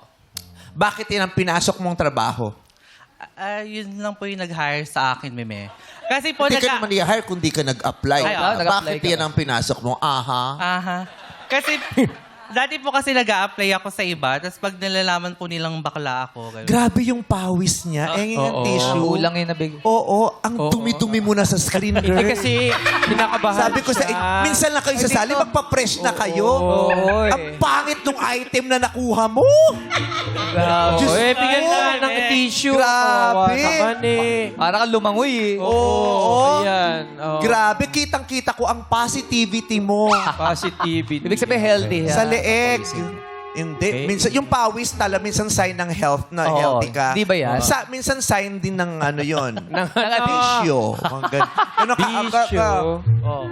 Bakit yan ang pinasok mong trabaho? Yun lang po yung nag-hire sa akin, meme. Kasi po, Hindi ka naman i-hire kung di ka nag-apply. Ay, nag-apply Bakit ka yan ang pinasok mo? Aha. Aha. Kasi, dati po kasi nag-a-apply ako sa iba, tapos pag nalalaman po nilang bakla ako. ganun. Grabe yung pawis niya. Yung tissue. Kulang yung nabig. Oo, ang dumi-dumi mo na sa screen, girl. Eh kasi kinakabahan Sabi ko sa minsan lang kayo sasali, magpa-fresh na kayo. Oo, Ang pangit nung item na nakuha mo. Diyos bigyan ko. na ng tissue. Grabe. Kawawa naman eh. Para kang lumangoy eh. Oo. Ayan. Oh. Grabe, kitang-kita ko ang positivity mo Positivity. Ibig sabihin healthy. sa leeg. Hindi. Okay. Minsan, yung pawis tala, minsan sign ng health na Oo. healthy ka. Di ba yan? Minsan sign din ng ano yon Ng Bisyo. Ano ka? Bisyo. Oh.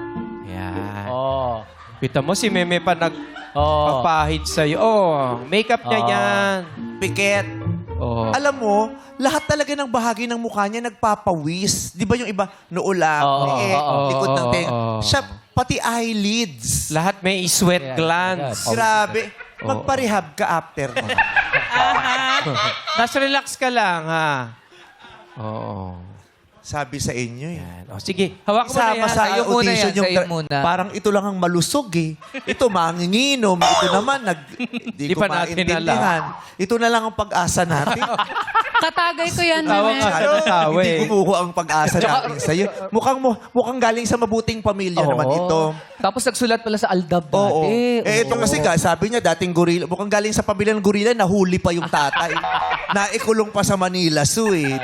Yan. Oh. Kita mo si Meme pa Oh. nagpapahid sa'yo. Oh, makeup niya yan. Pikit. Oh. Alam mo, lahat talaga ng bahagi ng mukha niya nagpapawis. Di ba yung iba, noo lang, Oo, leeg, oo, likod ng oo, tenga. oo. Siya, pati eyelids. Lahat may sweat Yeah, glands. Grabe. Magparehab ka after mo. Nas relax ka lang, ha? Oo. Sabi sa inyo eh. Yan. Oh, sige, hawak mo na Sama yan. sa Sa'yo muna audition yan, sa'yo yung muna. parang ito lang ang malusog eh. Ito manginginom. Ito naman Di di ko pa natin maintindihan. Ito na lang ang pag-asa natin. Katagay ko yan, Tawa meme. ka ng tawa Hindi eh. gumuho ang pag-asa natin sa'yo. Mukhang galing sa mabuting pamilya Oo. naman ito. Tapos nagsulat pala sa Aldab dati. Oo. Ito Oo. kasi sabi niya, dating gorilla, mukhang galing sa pamilya ng gorilla, nahuli pa yung tatay. Naikulong pa sa Manila Zoo eh.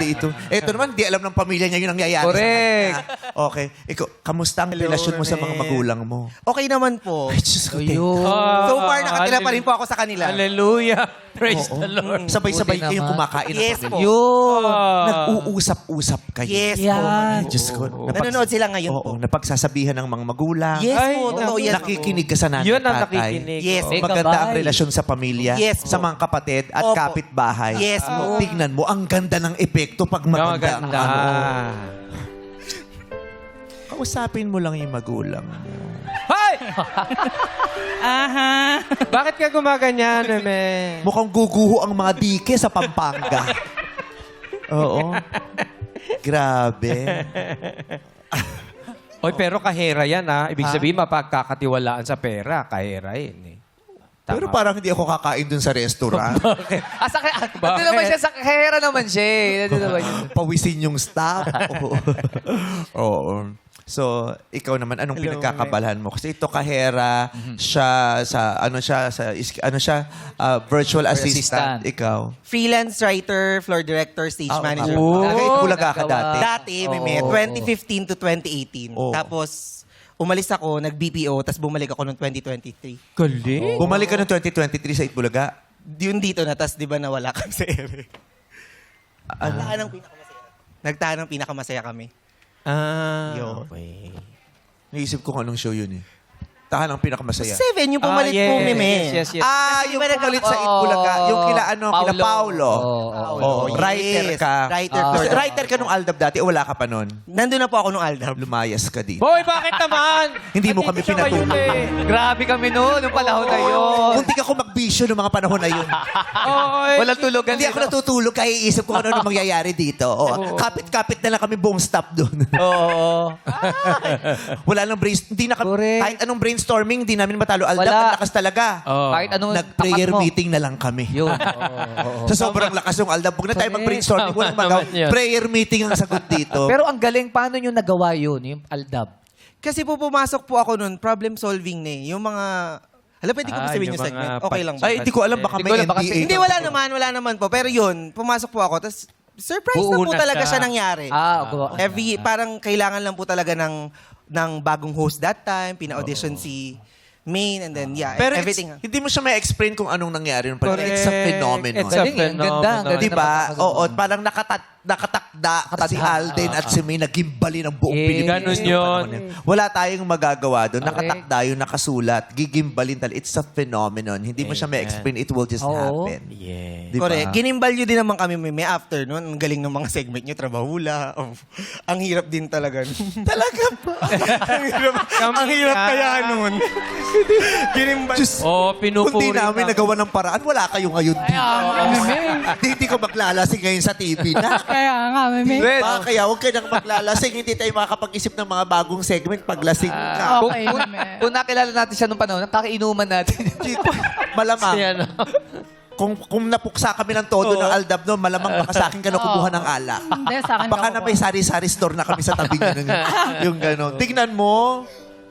Ito naman, di alam ng pamilya niya yung nangyayari Correct. sa kanya. Okay. Ikaw, kamusta ang relasyon mo sa mga magulang mo? Okay naman po. Ay, Diyos ko, Ayun. So far, nakatira pa rin po ako sa kanila. Hallelujah. Praise the Lord. Sabay-sabay Buti kayong naman. kumakain ng Yes pamilya. po. Yun. Nag-uusap-usap kayo. Yes Yan. po. Diyos ko. Nanonood sila ngayon po. Oo, napagsasabihan ng mga magulang. Yes Ay, po, totoo yan. Nakikinig ka sa nanay Yun ang tatay. nakikinig. Yes. Oh. Maganda ang Gabay. relasyon sa pamilya, Yes sa po. mga kapatid at Opo. kapitbahay. Yes po. Tignan mo, ang ganda ng epekto pag maganda ang Maganda. Kausapin mo lang yung magulang mo. Hay! Aha. Bakit ka gumaganyan, meme? Mukhang guguho ang mga dike sa Pampanga. Oo. Grabe. Oy, pero kahera yan, ha? Ibig sabihin, mapagkakatiwalaan sa pera. Kahera yun, eh. Tama. Pero parang hindi ako kakain dun sa restaurant. Ano naman siya? Sa kahera naman siya eh. Ano naman yun? Pawisin yung staff. Oo. So, ikaw naman, anong pinagkakabalhan mo? Kasi ito kahera, siya sa, virtual assistant. assistant. Ikaw. Freelance writer, floor director, stage manager. Taga-Itbulaga ka nagawa. dati. Dati, may 2015 to 2018. Oo. Tapos, umalis ako, nag-BPO, tapos bumalik ako noong 2023. Galing. Bumalik ka noong 2023 sa Itbulaga. Yun dito na, tapos di ba nawala kami sa ere? Nagtahan ng pinakamasaya kami. Ah. Yo. Okay. Naisip ko kung anong show yun eh. Tahan ang pinakamasaya. 7, yung pumalit yes, po, Meme. Yes, yes. Yung pumalit sa Itbulaga. Yung kila kila Paulo. Oo. Writer ka. Writer, Kasi floor writer ka nung Aldab dati o wala ka pa nun? Nandun na po ako nung Aldab. Lumayas ka dito. Hoy, bakit naman? Hindi mo kami Andito siya ngayon, pinatulog. eh. Grabe kami noon, nung panahon na yun. Munti ka kung magbisyo noong mga panahon na yun. Oy. Walang tulugan. Hindi ako natutulog kaya iisip ko ano mangyayari dito. Kapit-kapit na lang kami buong stop doon. Oo. Wala nang hindi na kami, Correct. kahit anong brainstorming, hindi namin matalo. Aldab, Wala. ang lakas talaga. Oh. Kahit anong Nag-prayer tapat mo. meeting na lang kami. Yun. Oo. Sa sobrang lakas ng Aldab, huwag na tayo Correct. mag-brainstorming. Walang Tama magaw. naman yun. Prayer meeting ang sagot dito. Pero ang galing, paano nyo nagawa yun, yung Aldab? Kasi po pumasok po ako nun, problem solving na eh. Yung mga... Hala, pwede ko ba sabihin yung yung segment? mga Okay lang ba? Ay, hindi ko alam. Baka Hindi may ko alam, baka NDA. Hindi, wala naman po. Pero yun, pumasok po ako. Tapos, surprise na po Uuna talaga siya. siya nangyari. Parang kailangan lang po talaga ng bagong host that time. Pina-audition si Main and then, Pero everything. hindi mo siya ma-explain kung anong nangyari. Correct. It's a phenomenon. It's a Galing eh, ang ganda, ang ganda. Di ba? Napakaganda. Oo, parang nakatakda si Alden at si May nagimbali ng buong Yes. Pilipinas. Ganun nung yun. panahon na yun. Wala tayong magagawa doon. Correct. Nakatakda yun, nakasulat, gigimbalin talaga. It's a phenomenon. Hindi mo siya ma-explain. It will just Oo. happen. Yeah. Di ba? Correct. Ginimbal nyo din naman kami may after nun. Ang galing ng mga segment nyo, trabahula. Oh, ang hirap din talaga. Talaga ba? ang hirap kaya nun. Ginimbal. Diyos, Oh, kung di pinupuri namin ka. nagawa ng paraan, wala kayo ngayon dito. Hindi ko maglalasing ngayon sa TV na. Kaya nga, Meme. Kaya huwag ka nang maglalasing. Hindi tayo makakapag-isip ng mga bagong segment paglasing ka. Okay, Meme. Kung nakilala natin siya nung panahon, kakainuman natin. Malamang. Yan. Kung napuksa kami ng todo ng Aldab no, malamang baka sa akin ka nakukuha ng alak. Hindi, sa akin Baka na nakukuha. may sari-sari store na kami sa tabi niya. Yung gano'n. Tignan mo,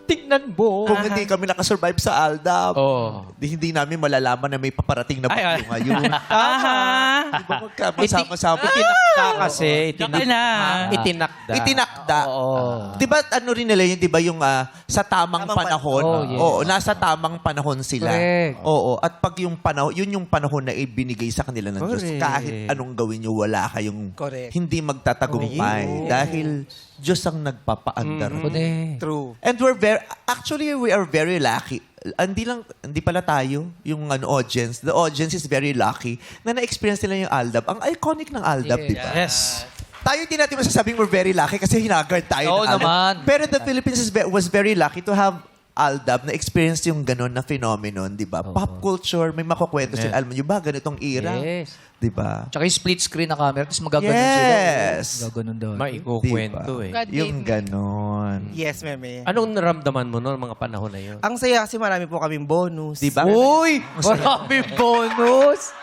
Tignan mo. kung hindi kami nakasurvive sa Aldab, Oh. hindi namin malalaman na may paparating na bagyo ngayon. Aha. Di ba magkasama-sama? Itinakda kasi. Laki na. Itinakda. Itinakda. Oo. Di ba ano rin nila yun, di ba yung sa tamang panahon? Oh, yes. Oo, nasa tamang panahon sila. Correct. Oo, at pag yung panahon, yun yung panahon na ibinigay sa kanila ng Diyos. Correct. Kahit anong gawin nyo, wala kayong Correct. hindi magtatagumpay. Dahil Diyos ang nagpapaandar. Correct. True. And we are very lucky. Hindi pala tayo, yung audience. The audience is very lucky na na-experience nila yung Aldab. Ang iconic ng Aldab, di ba? Yes. Tayo hindi natin masasabing we're very lucky kasi hinagard tayo Oo ng Aldab. naman. Pero the Philippines was very lucky to have Aldab na experience yung ganun na phenomenon, di ba? Pop culture, may makukwento sila. Alam niyo ba, ganitong era? Yes. Di ba? Tsaka yung split screen na camera, tapos magaganon Yes. sila. Gaganon daw. Maikukwento eh. God Yung gave me. ganon. Yes, meme. Anong naramdaman mo noon mga panahon na yun? Ang saya kasi marami po kaming bonus. Di ba? Uy! Marami bonus!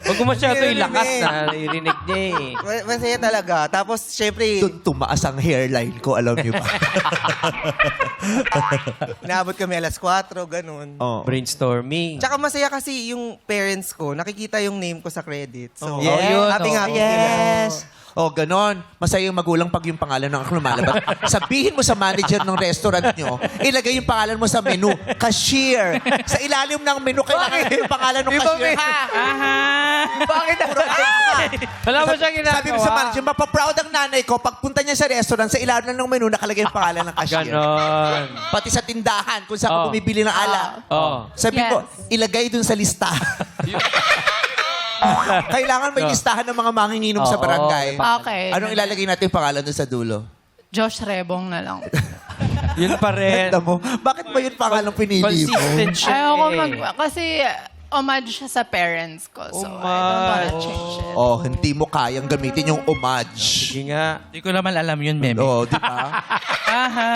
Huwag mo masyado Hindi, ilakas meme. na narinig niya eh. Masaya talaga. Tapos, syempre, Doon tumaas ang hairline ko, alam niyo ba? naabot kami alas 4, ganun. Oh. Brainstorming. Tsaka masaya kasi yung parents ko, nakikita yung name ko sa credit. So, Yes. yun, happy Yes. Oh, ganon. Masaya yung magulang pag yung pangalan ng lumalabas. Sabihin mo sa manager ng restaurant nyo, ilagay yung pangalan mo sa menu. Cashier. Sa ilalim ng menu, kailangan yung pangalan ng cashier. Aha. Bakit Wala mo siyang ginagawa. Sabi mo sa manager, mapaproud ang nanay ko, pagpunta niya sa restaurant, sa ilalim ng menu, nakalagay yung pangalan ng cashier. Ganon. Pati sa tindahan, kung saan Oh. ka bumibili ng alak. Oh. Sabi ko, Yes. ilagay dun sa listahan. Kailangan may listahan ng mga manginginom sa Oo. barangay. Okay. Anong ilalagay natin yung pangalan dun sa dulo? Josh Rebong na lang. Yun pa rin. Ganda mo. Bakit ba yun pangalan pinili mo? Consistent siya Ayoko eh. kasi homage siya sa parents ko. So, I don't wanna change it. Oh, hindi mo kayang gamitin yung homage. Sige nga. Hindi ko naman alam yun, Meme. Oh, di ba? Aha.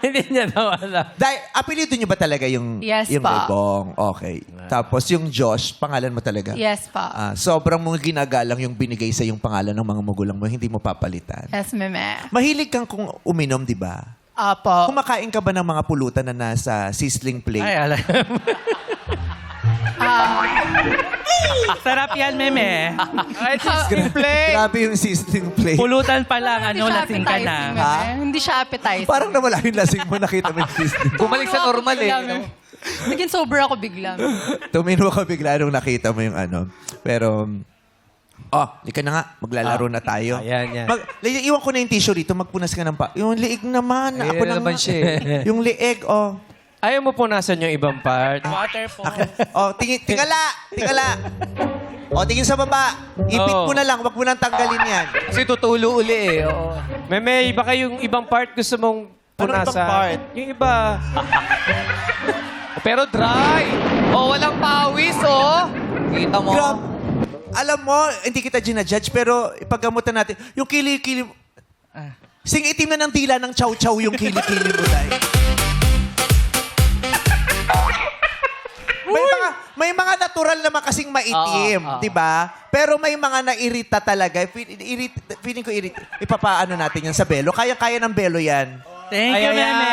Hindi niya daw alam. Dahil, apelido niyo ba talaga yung, Yes, yung pa. Rebong? Okay. Tapos yung Josh, pangalan mo talaga? Yes pa. Sobrang mo ginagalang yung binigay sa yung pangalan ng mga magulang mo, hindi mo papalitan. Yes, meme. Mahilig kang kung uminom, di ba? Apo. Kumakain ka ba ng mga pulutan na nasa sizzling plate? Ay, alam. Sarap yan, Meme. Grabe yung sizzling plate. Pulutan pa lang, Hindi ano, siya lasing ka na. appetizing, meme. Hindi siya appetizing. Parang nawala yung lasing mo, nakita mo yung sizzling. Bumalik sa normal eh. Bigla, meme. Naging sober ako bigla. Tumino ka bigla nung nakita mo yung ano. Pero, di ka na nga. Maglalaro na tayo. Ayan, yan. Iwan ko na yung tissue rito. Magpunas ka ng Yung liig naman. Ayun Ako na naman nga. siya eh. Yung liig, Ayaw mo punasan yung ibang part. Water po. Tingala. Tingin sa baba. Ipit Oh. mo na lang. Wag mo nang tanggalin yan. Kasi tutulo uli eh. Oo. Meme, baka yung ibang part gusto mong punasan. ibang part? Yung iba. Pero dry. Oh, walang pawis oh. Kita mo. Grab. Alam mo, hindi kita ginajudge, pero ipagamutan natin. Yung kili-kili mo. Sing-itim na ng dila ng chow-chow yung kili-kili mo, dahil. May mga natural naman kasing maitim, Oo, oo. 'di ba? Pero may mga nairita talaga. Feeling ko ipapaano natin yan sa belo. Kaya-kaya ng belo yan. Thank you, Ayan. Meme.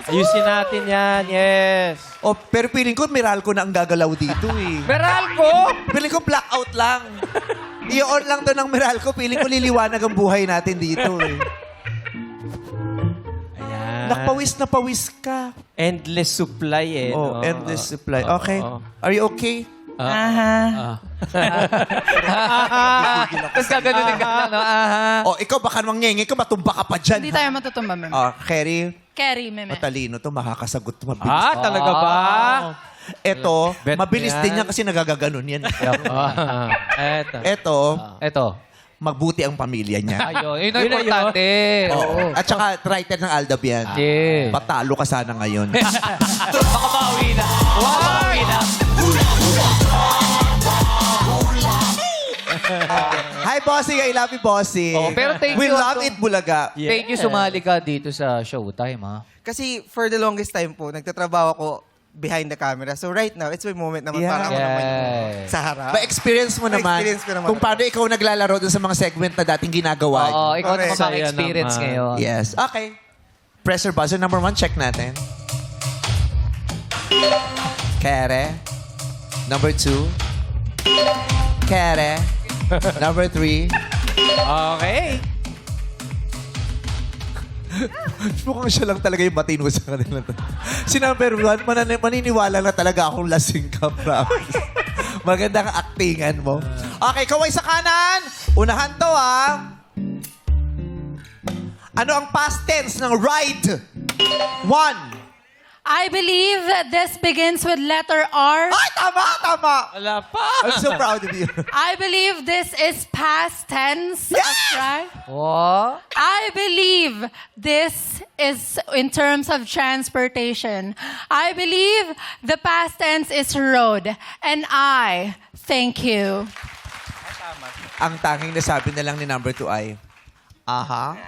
Ayusin natin yan. Yes. Pero feeling ko Meralco na ang gagalaw dito eh. Meralco! Feeling ko blackout lang. I-on lang to ng Meralco. Feeling ko liliwanag ang buhay natin dito eh. Ayan. Nakpawis na pawis ka. Endless supply eh. Oh, no? endless supply. Okay. Oo. Are you okay? Aha. Tapos gaganunin ka na, no? Aha. Oh, ikaw baka mangyenge ka, matumba ka pa dyan. Hindi ha? tayo matutumba, meme. Kerry, Carry, meme. matalino to, makakasagot to mabilis. Talaga ba? Ito, Bet mabilis yan. din yan kasi nagagaganon yan. Eto. Ito, Ito. magbuti ang pamilya niya. Ayun. Yun ang Yun na importante. Oo. At saka, writer ng Aldab yan. Yes. Patalo ka sana ngayon. Baka pauwi na. Pauwi na. Hi, Bossy. I love you, Bossy. Oh, pero thank We you, love Anton. it, Bulaga. Thank you, sumali ka dito sa Showtime, ha? Kasi for the longest time po, nagtatrabaho ako behind the camera. So right now, it's my moment naman Yeah. para ako naman yung Yes. sa harap. Ma-experience mo naman Ma-experience ko naman. kung paano ikaw naglalaro dun sa mga segment na dating ginagawa niyo. Oo, ikaw naman Correct. maka-experience Saya naman. ngayon. Yes. Okay. Pressure buzzer number 1, check natin. Kere. Number 2. Kere. Number 3. Okay. Mukhang siya lang talaga yung matino sa kanila. Si number 1, maniniwala na talaga akong lasing ka, promise. Magandang actingan mo. Okay, kaway sa kanan. Unahan to, ha. Ano ang past tense ng ride? 1. I believe that this begins with letter R. Ay, tama! Wala pa. I'm so proud of you. I believe this is past tense. Yes! Right? What? I believe this is in terms of transportation. I believe the past tense is road. And I thank you. Ang tanging nasabi na lang ni number 2 ay, aha.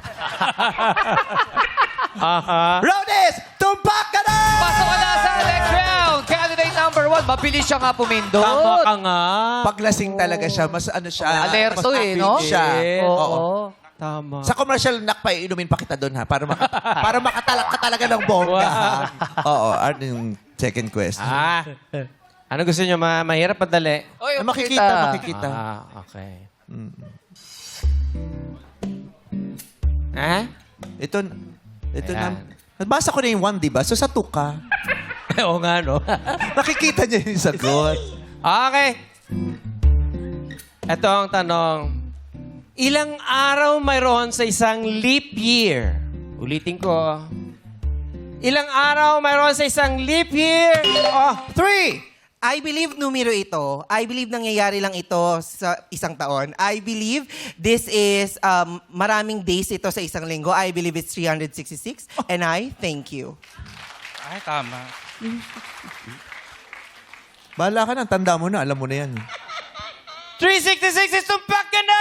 Roadies, tumpak ka na! Pasok ka na sa next round! Candidate number 1, mabilis siya nga pumindot. Tama ka nga. Paglasing talaga siya, mas ano siya. Alerto mas eh, no? siya. Yes. Oo. Tama. Sa commercial, nakpaiinumin pa kita doon ha. Para, para makatalak ka talaga ng bongga ha. Oo, ano yung second question? Ano gusto nyo? Mahirap padali? Oy, Makikita. Okay. Ito Ayan. na. Nabasa ko na yung 1, di ba? So sa 2 ka. Oo nga, no? Nakikita niya yung sagot. Okay. Ito ang tanong. Ilang araw mayroon sa isang leap year? Ulitin ko. Ilang araw mayroon sa isang leap year? 3! I believe numero ito. I believe nangyayari lang ito sa isang taon. I believe this is maraming days ito sa isang linggo. I believe it's 366. And I thank you. Ay, tama. Bahala ka na, tanda mo na, alam mo na yan. 366 is tumpak ka na!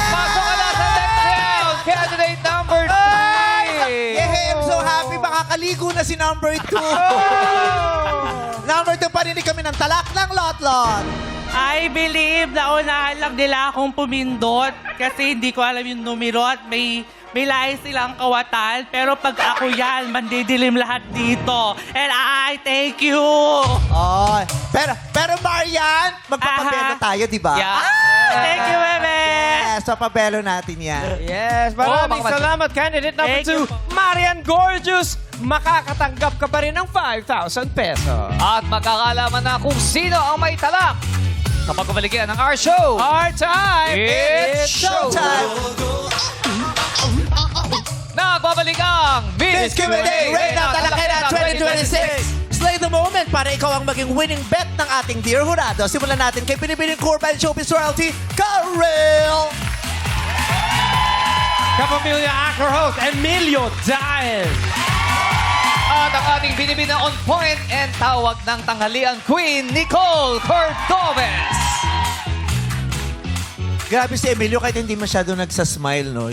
Pasok ka na sa next round! Candidate number 3! Yeah, I'm so happy. Makakaligo na si number 2. Number 2, parinig kami ng talak ng lot-lot. I believe na unahan lang nila akong pumindot kasi hindi ko alam yung numero at may lahi silang kawatan. Pero pag ako yan, mandidilim lahat dito. And I thank you! Oh, pero Marian, magpapabelo Aha. tayo, di ba? Yeah. Thank you, bebe! Yes, papabelo natin yan. Yes, maraming Oh, salamat. Candidate number Thank you. 2, Marian Gorgeous. Makakatanggap ka pa rin ng 5,000 pesos. At magkakalaman na kung sino ang may talak. Kapag kumalikin ang our show. Our time! It's Showtime! Nagbabalik ang Miss Q&A, Reyna Talakera 2026. Slay the moment para ikaw ang maging winning bet ng ating Dear Jurado. Simulan natin kay Pinipining Corban Showbiz Royalty, Karel! Kapamilya actor host, Emilio Diaz. At ang ating binibina on point and tawag ng tanghalian queen, Nicole Cordobes. Grabe si Emilio kahit hindi masyado nagsasmile, no?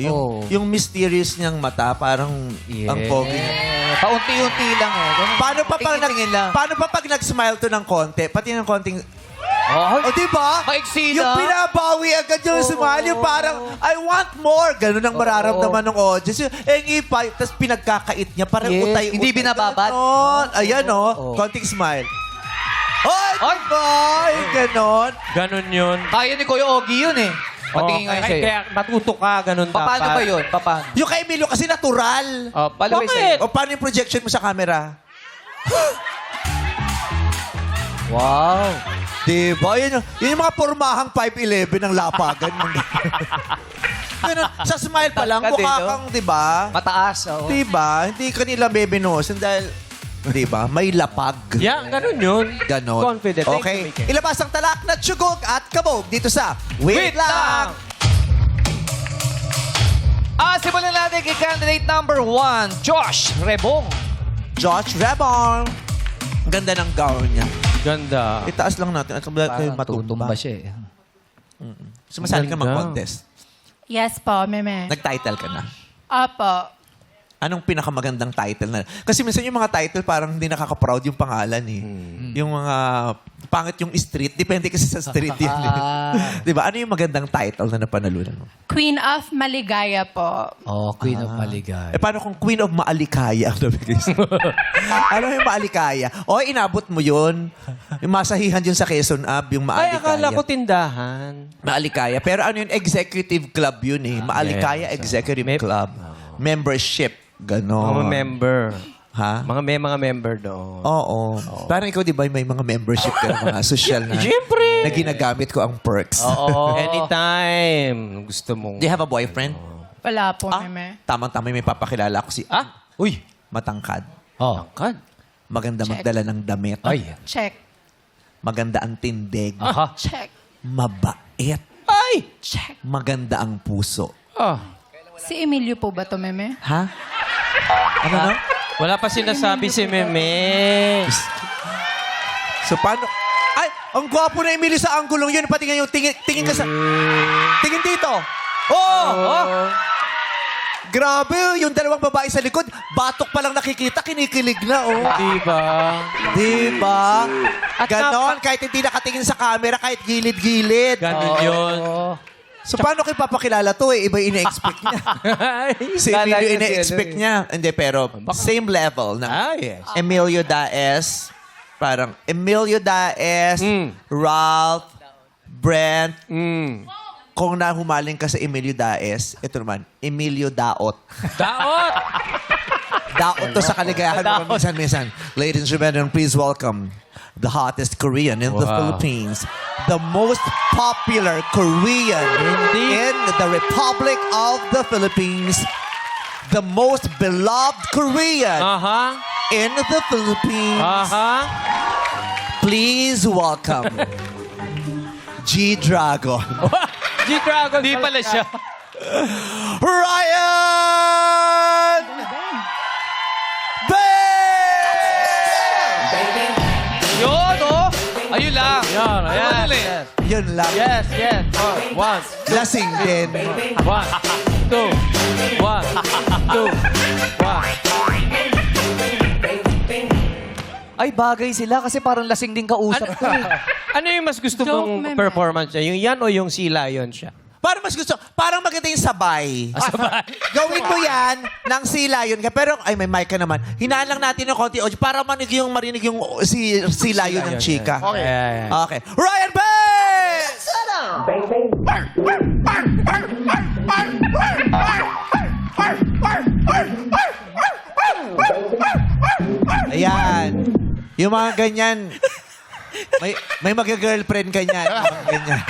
Yung mysterious niyang mata, parang ang pogi niya. Paunti-unti lang eh. Ganun. Tingin-tingin lang. Paano pa pag nag-smile to ng konti? Pati ng konting... Oh, O, di ba? Maiksi Yung lang. pinabawi agad yung smile, yung parang, I want more. Ganun ang mararamdaman ng audience. Yung ipa, tapos pinagkakait niya, parang Yes. utay-utay. Hindi binababad. Ganon. Ayan, oh. Konting smile. Ay, Ay! diba? Yung ganon. Ganun yun. Kaya ni Kuya Ogie yun eh. Patingin ngayon sa'yo. Kaya matuto ka, ganun dapat. Paano ba yun? Paano? Yung kay Emilio kasi natural. Palaway sa'yo. O paano yung projection mo sa camera? Wow. Diba? Yun yung mga pormahang 5'11 ng lapagan. Ganun, sa smile pa lang, Tangkad eh, mukha no? kang, diba? Mataas. Oo. Diba? Hindi ka nila bebenosin dahil, diba? May lapag. Yeah, ganun yun. Ganon. Confident. Thank Okay. you, Mike. Ilabas ang talak na tsugog at kabog dito sa Wait Lang! Simulan natin kay candidate number 1, Josh Rebong. Josh Rebong. Ang ganda ng gown niya. Ganda. Itaas lang natin. At Parang matumba. tutumba siya eh. Sumasali ka Ganda. mag-contest. Yes po, meme. Nag-title ka na. Opo. Anong pinakamagandang title na? Kasi minsan yung mga title parang hindi nakaka-proud yung pangalan eh. Yung mga pangit yung street. Depende kasi sa street yun. Di ba? Ano yung magandang title na napanalunan mo? Queen of Maligaya po. Oh, Queen of Maligay. Eh, paano kung Queen of Maalikaya ang nabigay sa'yo? Ano yung Maalikaya? O, inabot mo yun. Yung masahihan yun sa Quezon Ab, yung Ay, akala Maalikaya. ko tindahan. Maalikaya. Pero ano yun? Executive Club yun eh. Maalikaya Executive Club. Membership. Ganon. Mga member. Ha? Mga member doon. Oo. Parang ikaw, di ba, may mga membership ka ng mga social na, Siyempre. na ginagamit ko ang perks. Oo. Anytime. Gusto mong... Do you have a boyfriend? Wala po, meme. Tamang-tama may papakilala ko si... Uy. Matangkad. Oh. Kan? Maganda Check. magdala ng damit. Ay. Check. Maganda ang tindig. Aha. Check. Mabait. Ay! Check. Maganda ang puso. Oh. Si Emilio po ba to, Meme? Ha? Ano na? Wala pa sinasabi si Meme. So, paano? Ay, ang gwapo na Emilio sa anggulong yun. Pati nga yung tingin ka sa... Tingin dito. Oh! Grabe, yung dalawang babae sa likod, batok pa lang nakikita, kinikilig na, oh. Diba? Diba? At Ganon, kahit hindi nakatingin sa camera, kahit gilid-gilid. Ganun yun. So, paano kayo papakilala to, eh? Iba ina-expect niya. Si Emilio Lalayo ina-expect niya. Hindi, pero same level ng Ah, yes. Emilio Daes. Parang Emilio Daes, Ralph, Brent. Kung nahumaling ka sa Emilio Daes, ito naman, Emilio Daot. Daot! Daot to sa kaligayahan mo minsan-minsan. Ladies and gentlemen, please welcome the hottest Korean in the Philippines. The most popular Korean in the Republic of the Philippines. The most beloved Korean Aha. in the Philippines. Aha. Please welcome G-Dragon. G-Dragon. Di pala siya. Ryan! Yun, oh. Ayun lang. Yan, ayan. Yun lang. Yes, yes. One, Lasing din. one, two, one, two, one. Ay, bagay sila kasi parang lasing din kausap ko eh. Ano yung mas gusto Joke, mong Meme. performance niya? Yung yan o yung Sea Lion siya? Parang mas gusto, parang maganda yung sabay. Gawin mo yan ng sila yun. Pero, ay, may mic ka naman. Hinaan lang natin ng konti audio para marinig yung sila yun ng chika. Okay. Okay. Ryan Bates! Ayan. Yung mga ganyan, may mag-girlfriend ka niyan. Yung mga ganyan.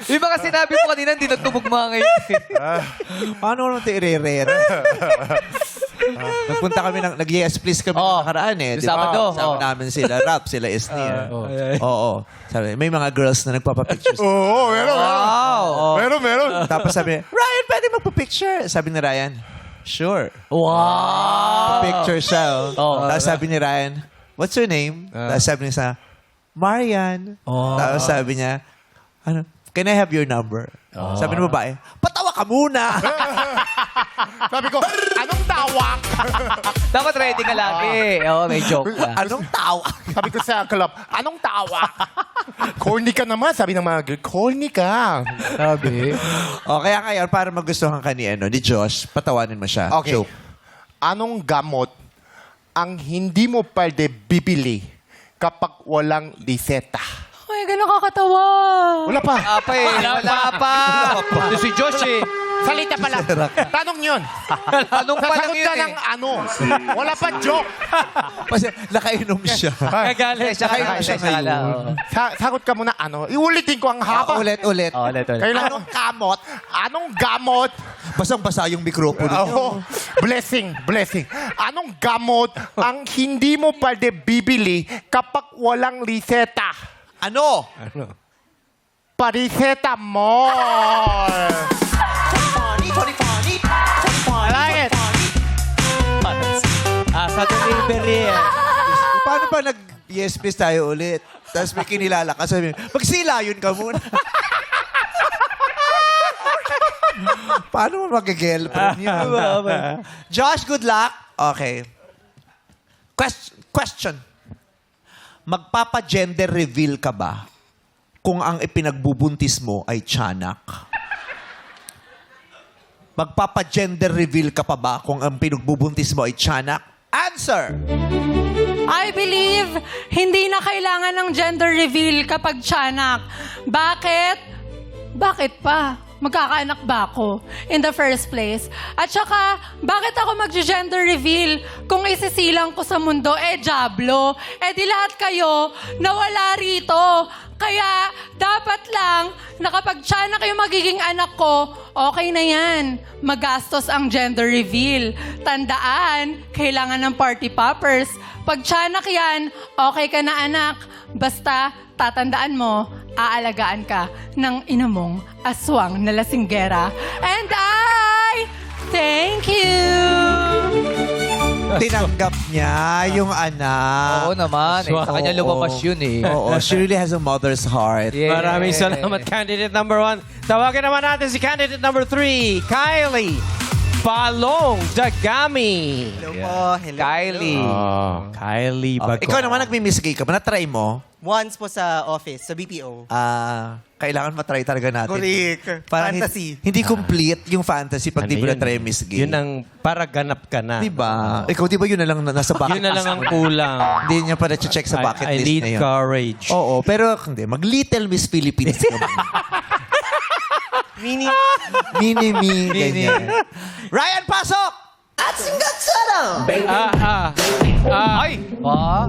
Yung mga sinabi mo kanina, hindi nagtumugma ngayon. Paano naman ito i-rare? Nagpunta kami nag-yes please kami nakaraan eh. Yung Sabado. Sama namin sila Rap, sila Esnia. Oo. Sabi, may mga girls na nagpapapictures. Oo, meron. Wow. Meron. Tapos sabi, Ryan, pwede magpa-picture. Sabi ni Ryan, sure. Wow. Picture siya. Tapos sabi ni Ryan, what's your name? Tapos sabi niya, Marian. Tapos sabi niya, ano, can I have your number? Sabi ng babae, patawa ka muna. Sabi ko, anong tawak? Dapat ready ka lagi. Oo, may joke ka. Anong tawa? Sabi ko sa club, anong tawak? Corny ka naman, sabi ng mga girl. Corny ka. Sabi. O, kaya ngayon, para magustuhan ka ni Josh, patawanin mo siya. Okay. Joke. Anong gamot ang hindi mo pwede bibili kapag walang liseta? Ay, gano'n kakatawa. Wala pa. Wala pa. Ito si Josh eh. Salita pa lang. Tanong yun. Anong pa lang Sasagot yun ka ng eh. ano. Wala pa joke. Kasi nakainom siya. Nagalit. Siya kala. Sagot ka muna ano. Iulitin ko ang haba. Ulit. Kailangan. Anong gamot? Anong gamot? Basang-basa yung mikropono. Oh, blessing. Anong gamot ang hindi mo pwede bibili kapag walang liseta? Ano? Pariseta more. I like it. Sa delivery. Paano pa nag-yes please tayo ulit? Tapos may kinilala ka, sabi, magsilayon ka muna. Paano mo mag-girlfriend yun? Josh, good luck. Okay. Question. Magpapa-gender reveal ka ba kung ang ipinagbubuntis mo ay tiyanak? Magpapa-gender reveal ka pa ba kung ang pinagbubuntis mo ay tiyanak? Answer! I believe hindi na kailangan ng gender reveal kapag tiyanak. Bakit? Bakit pa? Magkakaanak ba ako in the first place? At saka, bakit ako mag-gender reveal kung isisilang ko sa mundo, Diablo? Di lahat kayo nawala rito. Kaya dapat lang na kapag tiyanak yung magiging anak ko, okay na yan. Magastos ang gender reveal. Tandaan, kailangan ng party poppers. Pag tiyanak yan, okay ka na anak. Basta tatandaan mo, aalagaan ka ng ina mong aswang na lasinggera. And I thank you! Tinanggap niya yung anak. Oo naman. Sa kanya lumabas yun eh. Oo, she really has a mother's heart. Yeah. Maraming salamat, candidate number 1. Tawagin naman natin si candidate number 3, Kylie Balong Dagami. Hello po. Hello. Kylie. Kylie Bago. Ikaw naman nagmi-miss gay ka ba? Na-try mo? Once po sa office, sa BPO. Kailangan matry talaga natin. Correct. Parang Fantasy. Hindi complete yung fantasy pag di mo na-try Miss Gay. Yun ang para ganap ka na. Diba? Ikaw, di ba yun na lang nasa bucket Yun na lang ang kulang. Hindi niya pa na-check sa bucket I list need na yun. courage. Oo, pero hindi. Mag-Little Miss Philippines ka ba? Mini. Mini-me, ganyan. Ryan, pasok! Ay! Ah?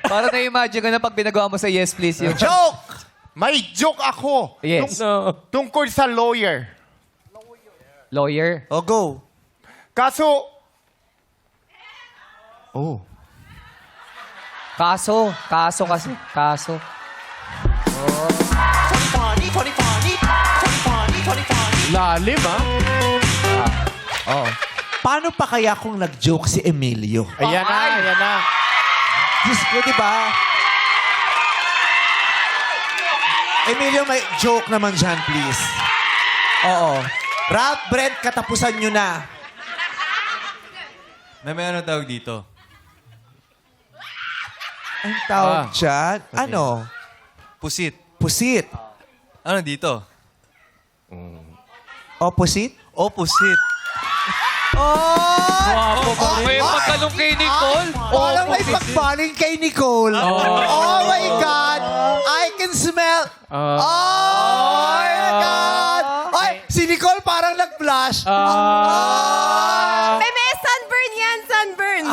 Para na-imagine ka na pag pinagawa mo sa Yes Please yung... Joke! May joke ako. Yes. Tungkol sa lawyer. Lawyer. O, go. Kaso, Kaso kasi. Lalim, Paano pa kaya kung nag-joke si Emilio? Ayan na. Diyos ko, di ba? Emilio, may joke naman dyan, please. Oo. Ralph, Brent, katapusan nyo na. May ano tawag dito? Ang tawag dyan? Ano? Pusit. Pusit. Ano dito? Opposite? Opposite. Wapo ba? May pagkalong kay Nicole. Walang may pagbaling kay Nicole. Oh my God! I can smell... Oh my God! Ay, si Nicole parang nag-flash. May sunburn yan, sunburn.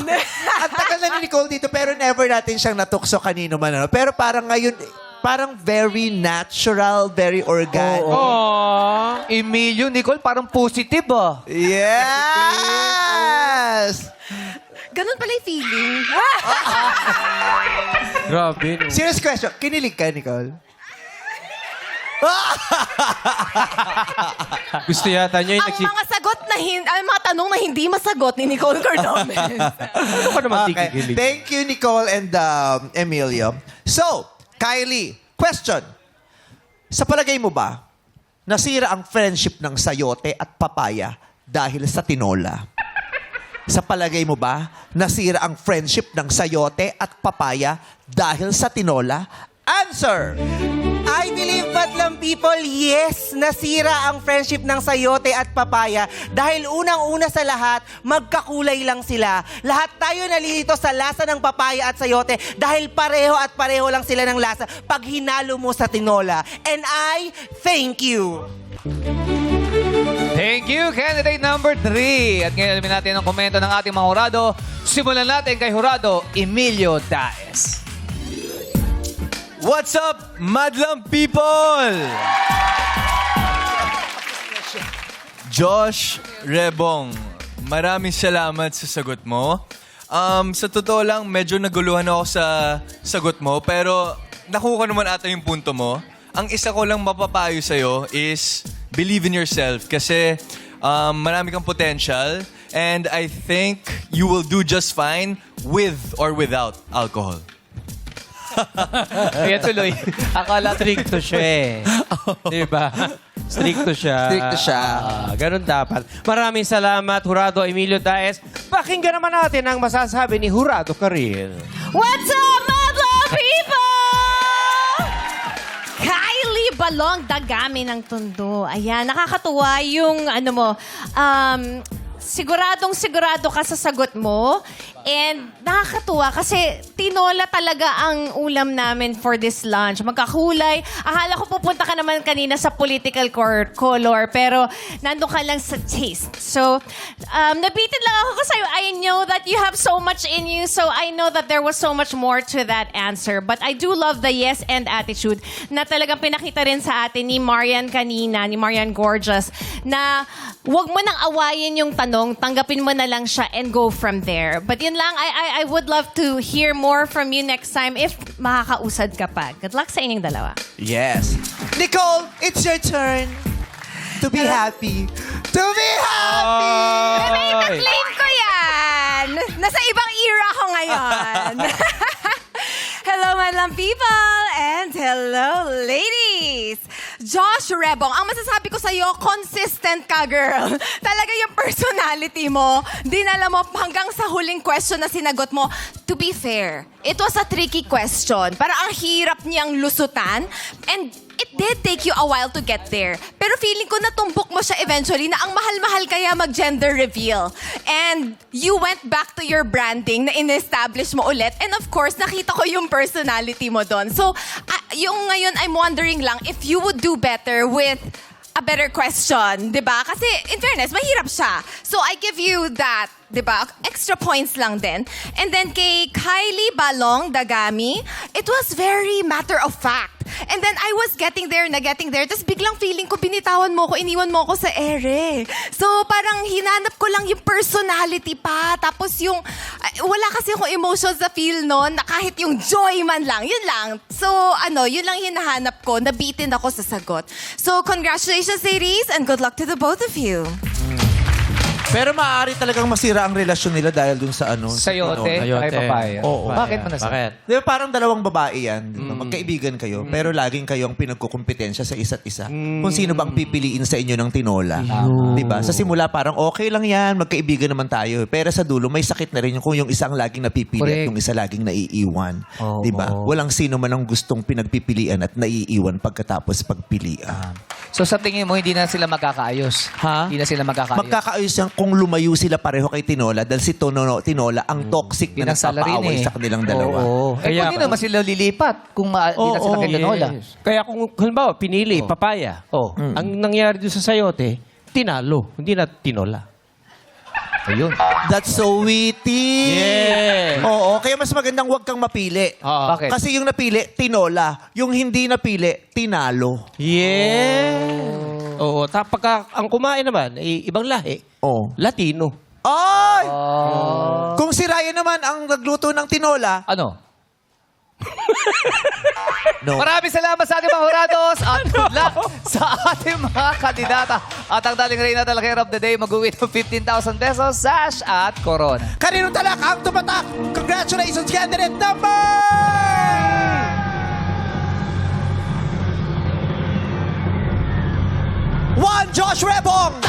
Ang tagal na ni Nicole dito pero never natin siyang natukso kanino man. Ano. Pero parang ngayon, parang very natural, very organic. Emilio, Nicole, parang positive ah. Yes! Ganun pala yung feeling. Grabe, no? Serious question. Kinilig ka, Nicole? Gusto yata niya yung Ang mga sagot na ang mga tanong na hindi masagot ni Nicole Cordomes. Ano ka naman Okay. tigigilig? Thank you, Nicole and Emilio. So, Kylie, question. Sa palagay mo ba, nasira ang friendship ng sayote at papaya dahil sa tinola? Sa palagay mo ba, nasira ang friendship ng sayote at papaya dahil sa tinola? Answer! I believe, Madlang people, yes, nasira ang friendship ng sayote at papaya dahil unang-una sa lahat, magkakulay lang sila. Lahat tayo nalilito sa lasa ng papaya at sayote dahil pareho at pareho lang sila ng lasa pag hinalo mo sa tinola. And I thank you. Thank you, candidate number 3. At ngayon alamin natin ang komento ng ating mga hurado. Simulan natin kay hurado Emilio Daes. What's up, madlang people? Josh Rebong, maraming salamat sa sagot mo. Sa totoo lang, medyo naguluhan ako sa sagot mo, pero nakuha ko naman ata yung punto mo. Ang isa ko lang mapapayo sa'yo is believe in yourself kasi marami kang potential and I think you will do just fine with or without alcohol. Kaya tuloy. Akala stricto siya eh. Diba? Stricto siya. Stricto siya. Ganun dapat. Maraming salamat, Hurado Emilio Daes. Pakinggan naman natin ang masasabi ni Hurado Karil. What's up, Madlang people? Kylie Balong Dagami ng Tondo. Ayan, nakakatuwa yung ano mo. Siguradong sigurado ka sa sagot mo. And nakakatuwa kasi tinola talaga ang ulam namin for this lunch. Magkakulay. Akala ko pupunta ka naman kanina sa political color, pero nandun ka lang sa taste. So, nabitin lang ako kasi I know that you have so much in you. So, I know that there was so much more to that answer. But I do love the yes and attitude na talagang pinakita rin sa atin ni Marian kanina, ni Marian Gorgeous, na wag mo nang awayin yung tanong, tanggapin mo na lang siya and go from there. But yun lang, I would love to hear more from you next time if makakausad ka pa. Good luck sa inyong dalawa. Yes. Nicole, it's your turn to be happy. To be happy! Claim ko yan! Nasa ibang era ako ngayon. Hello, madlang people! And hello, ladies! Josh Rebong, ang masasabi ko sa'yo, consistent ka, girl. Talaga yung personality mo, dinala mo hanggang sa huling question na sinagot mo. To be fair, it was a tricky question. Para ang hirap niyang lusutan. And it did take you a while to get there. Pero feeling ko natumbok mo siya eventually na ang mahal-mahal kaya mag-gender reveal. And you went back to your branding na in-establish mo ulit. And of course, nakita ko yung personality mo doon. So, yung ngayon, I'm wondering lang if you would do better with a better question, di ba? Kasi, in fairness, mahirap siya. So, I give you that, di ba? Extra points lang din. And then kay Kylie Balong Dagami, it was very matter of fact. And then I was getting there. Tapos biglang feeling ko, binitawan mo ko, iniwan mo ko sa ere. So, parang hinanap ko lang yung personality pa. Tapos yung, wala kasi akong emotions na feel noon, na kahit yung joy man lang, yun lang. So, yun lang hinahanap ko. Nabitin ako sa sagot. So, congratulations, ladies, and good luck to the both of you. Pero maaari talagang masira ang relasyon nila dahil dun sa Sayote, ay papaya. Oo. Bakit mo nasabi? Bakit? Di ba parang dalawang babae yan, di ba? Magkaibigan kayo, pero laging kayong pinagkukumpetensya sa isa't isa. Kung sino bang pipiliin sa inyo ng tinola. Di ba? Sa simula parang okay lang yan, magkaibigan naman tayo. Pero sa dulo, may sakit na rin yung kung yung isang laging napipili at Correct. yung isa laging naiiwan. Oo. Di ba? Walang sino man ang gustong pinagpipilian at naiiwan pagkatapos pagpilian. So sa tingin mo, hindi na sila magkakaayos? Ha? Hindi na sila magkakaayos? Magkakaayos yan kung lumayo sila pareho kay Tinola dahil si Tinola ang toxic na Pinagsala rin nagpapaaway eh. sa kanilang dalawa. Oo. Eh, kung hindi naman sila lilipat kung hindi na sila kay Tinola. Kaya kung halimbawa, pinili, papaya. Ang nangyari doon sa sayote, tinalo, hindi na tinola. Ayun. That's so witty! Yeah. Oo, kaya mas magandang huwag kang mapili. Bakit? Kasi yung napili, Tinola. Yung hindi napili, tinalo. Yeah. Oo, pagka ang kumain naman, ibang lahi. Oo. Latino. Ay! Kung si Ryan naman ang nagluto ng tinola, Ano? no. Maraming salamat sa ating mga hurados at good luck sa ating mga kandidata. At ang dating Reyna Talakera of the Day, mag-uwi ng 15,000 pesos, sash at corona. Kaninong talak ang tumatak? Congratulations, candidate number! One, Josh Rebong!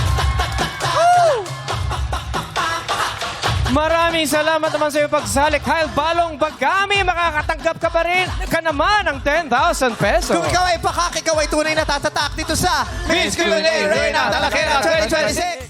Maraming salamat naman sa iyo pagsali. Kyle Balong Bagami, makakatanggap ka pa rin ka naman ng 10,000 pesos. Kung ikaw ay pakak, ikaw ay tunay na tatatak dito sa Miss Q&A Reyna Talakera 2026!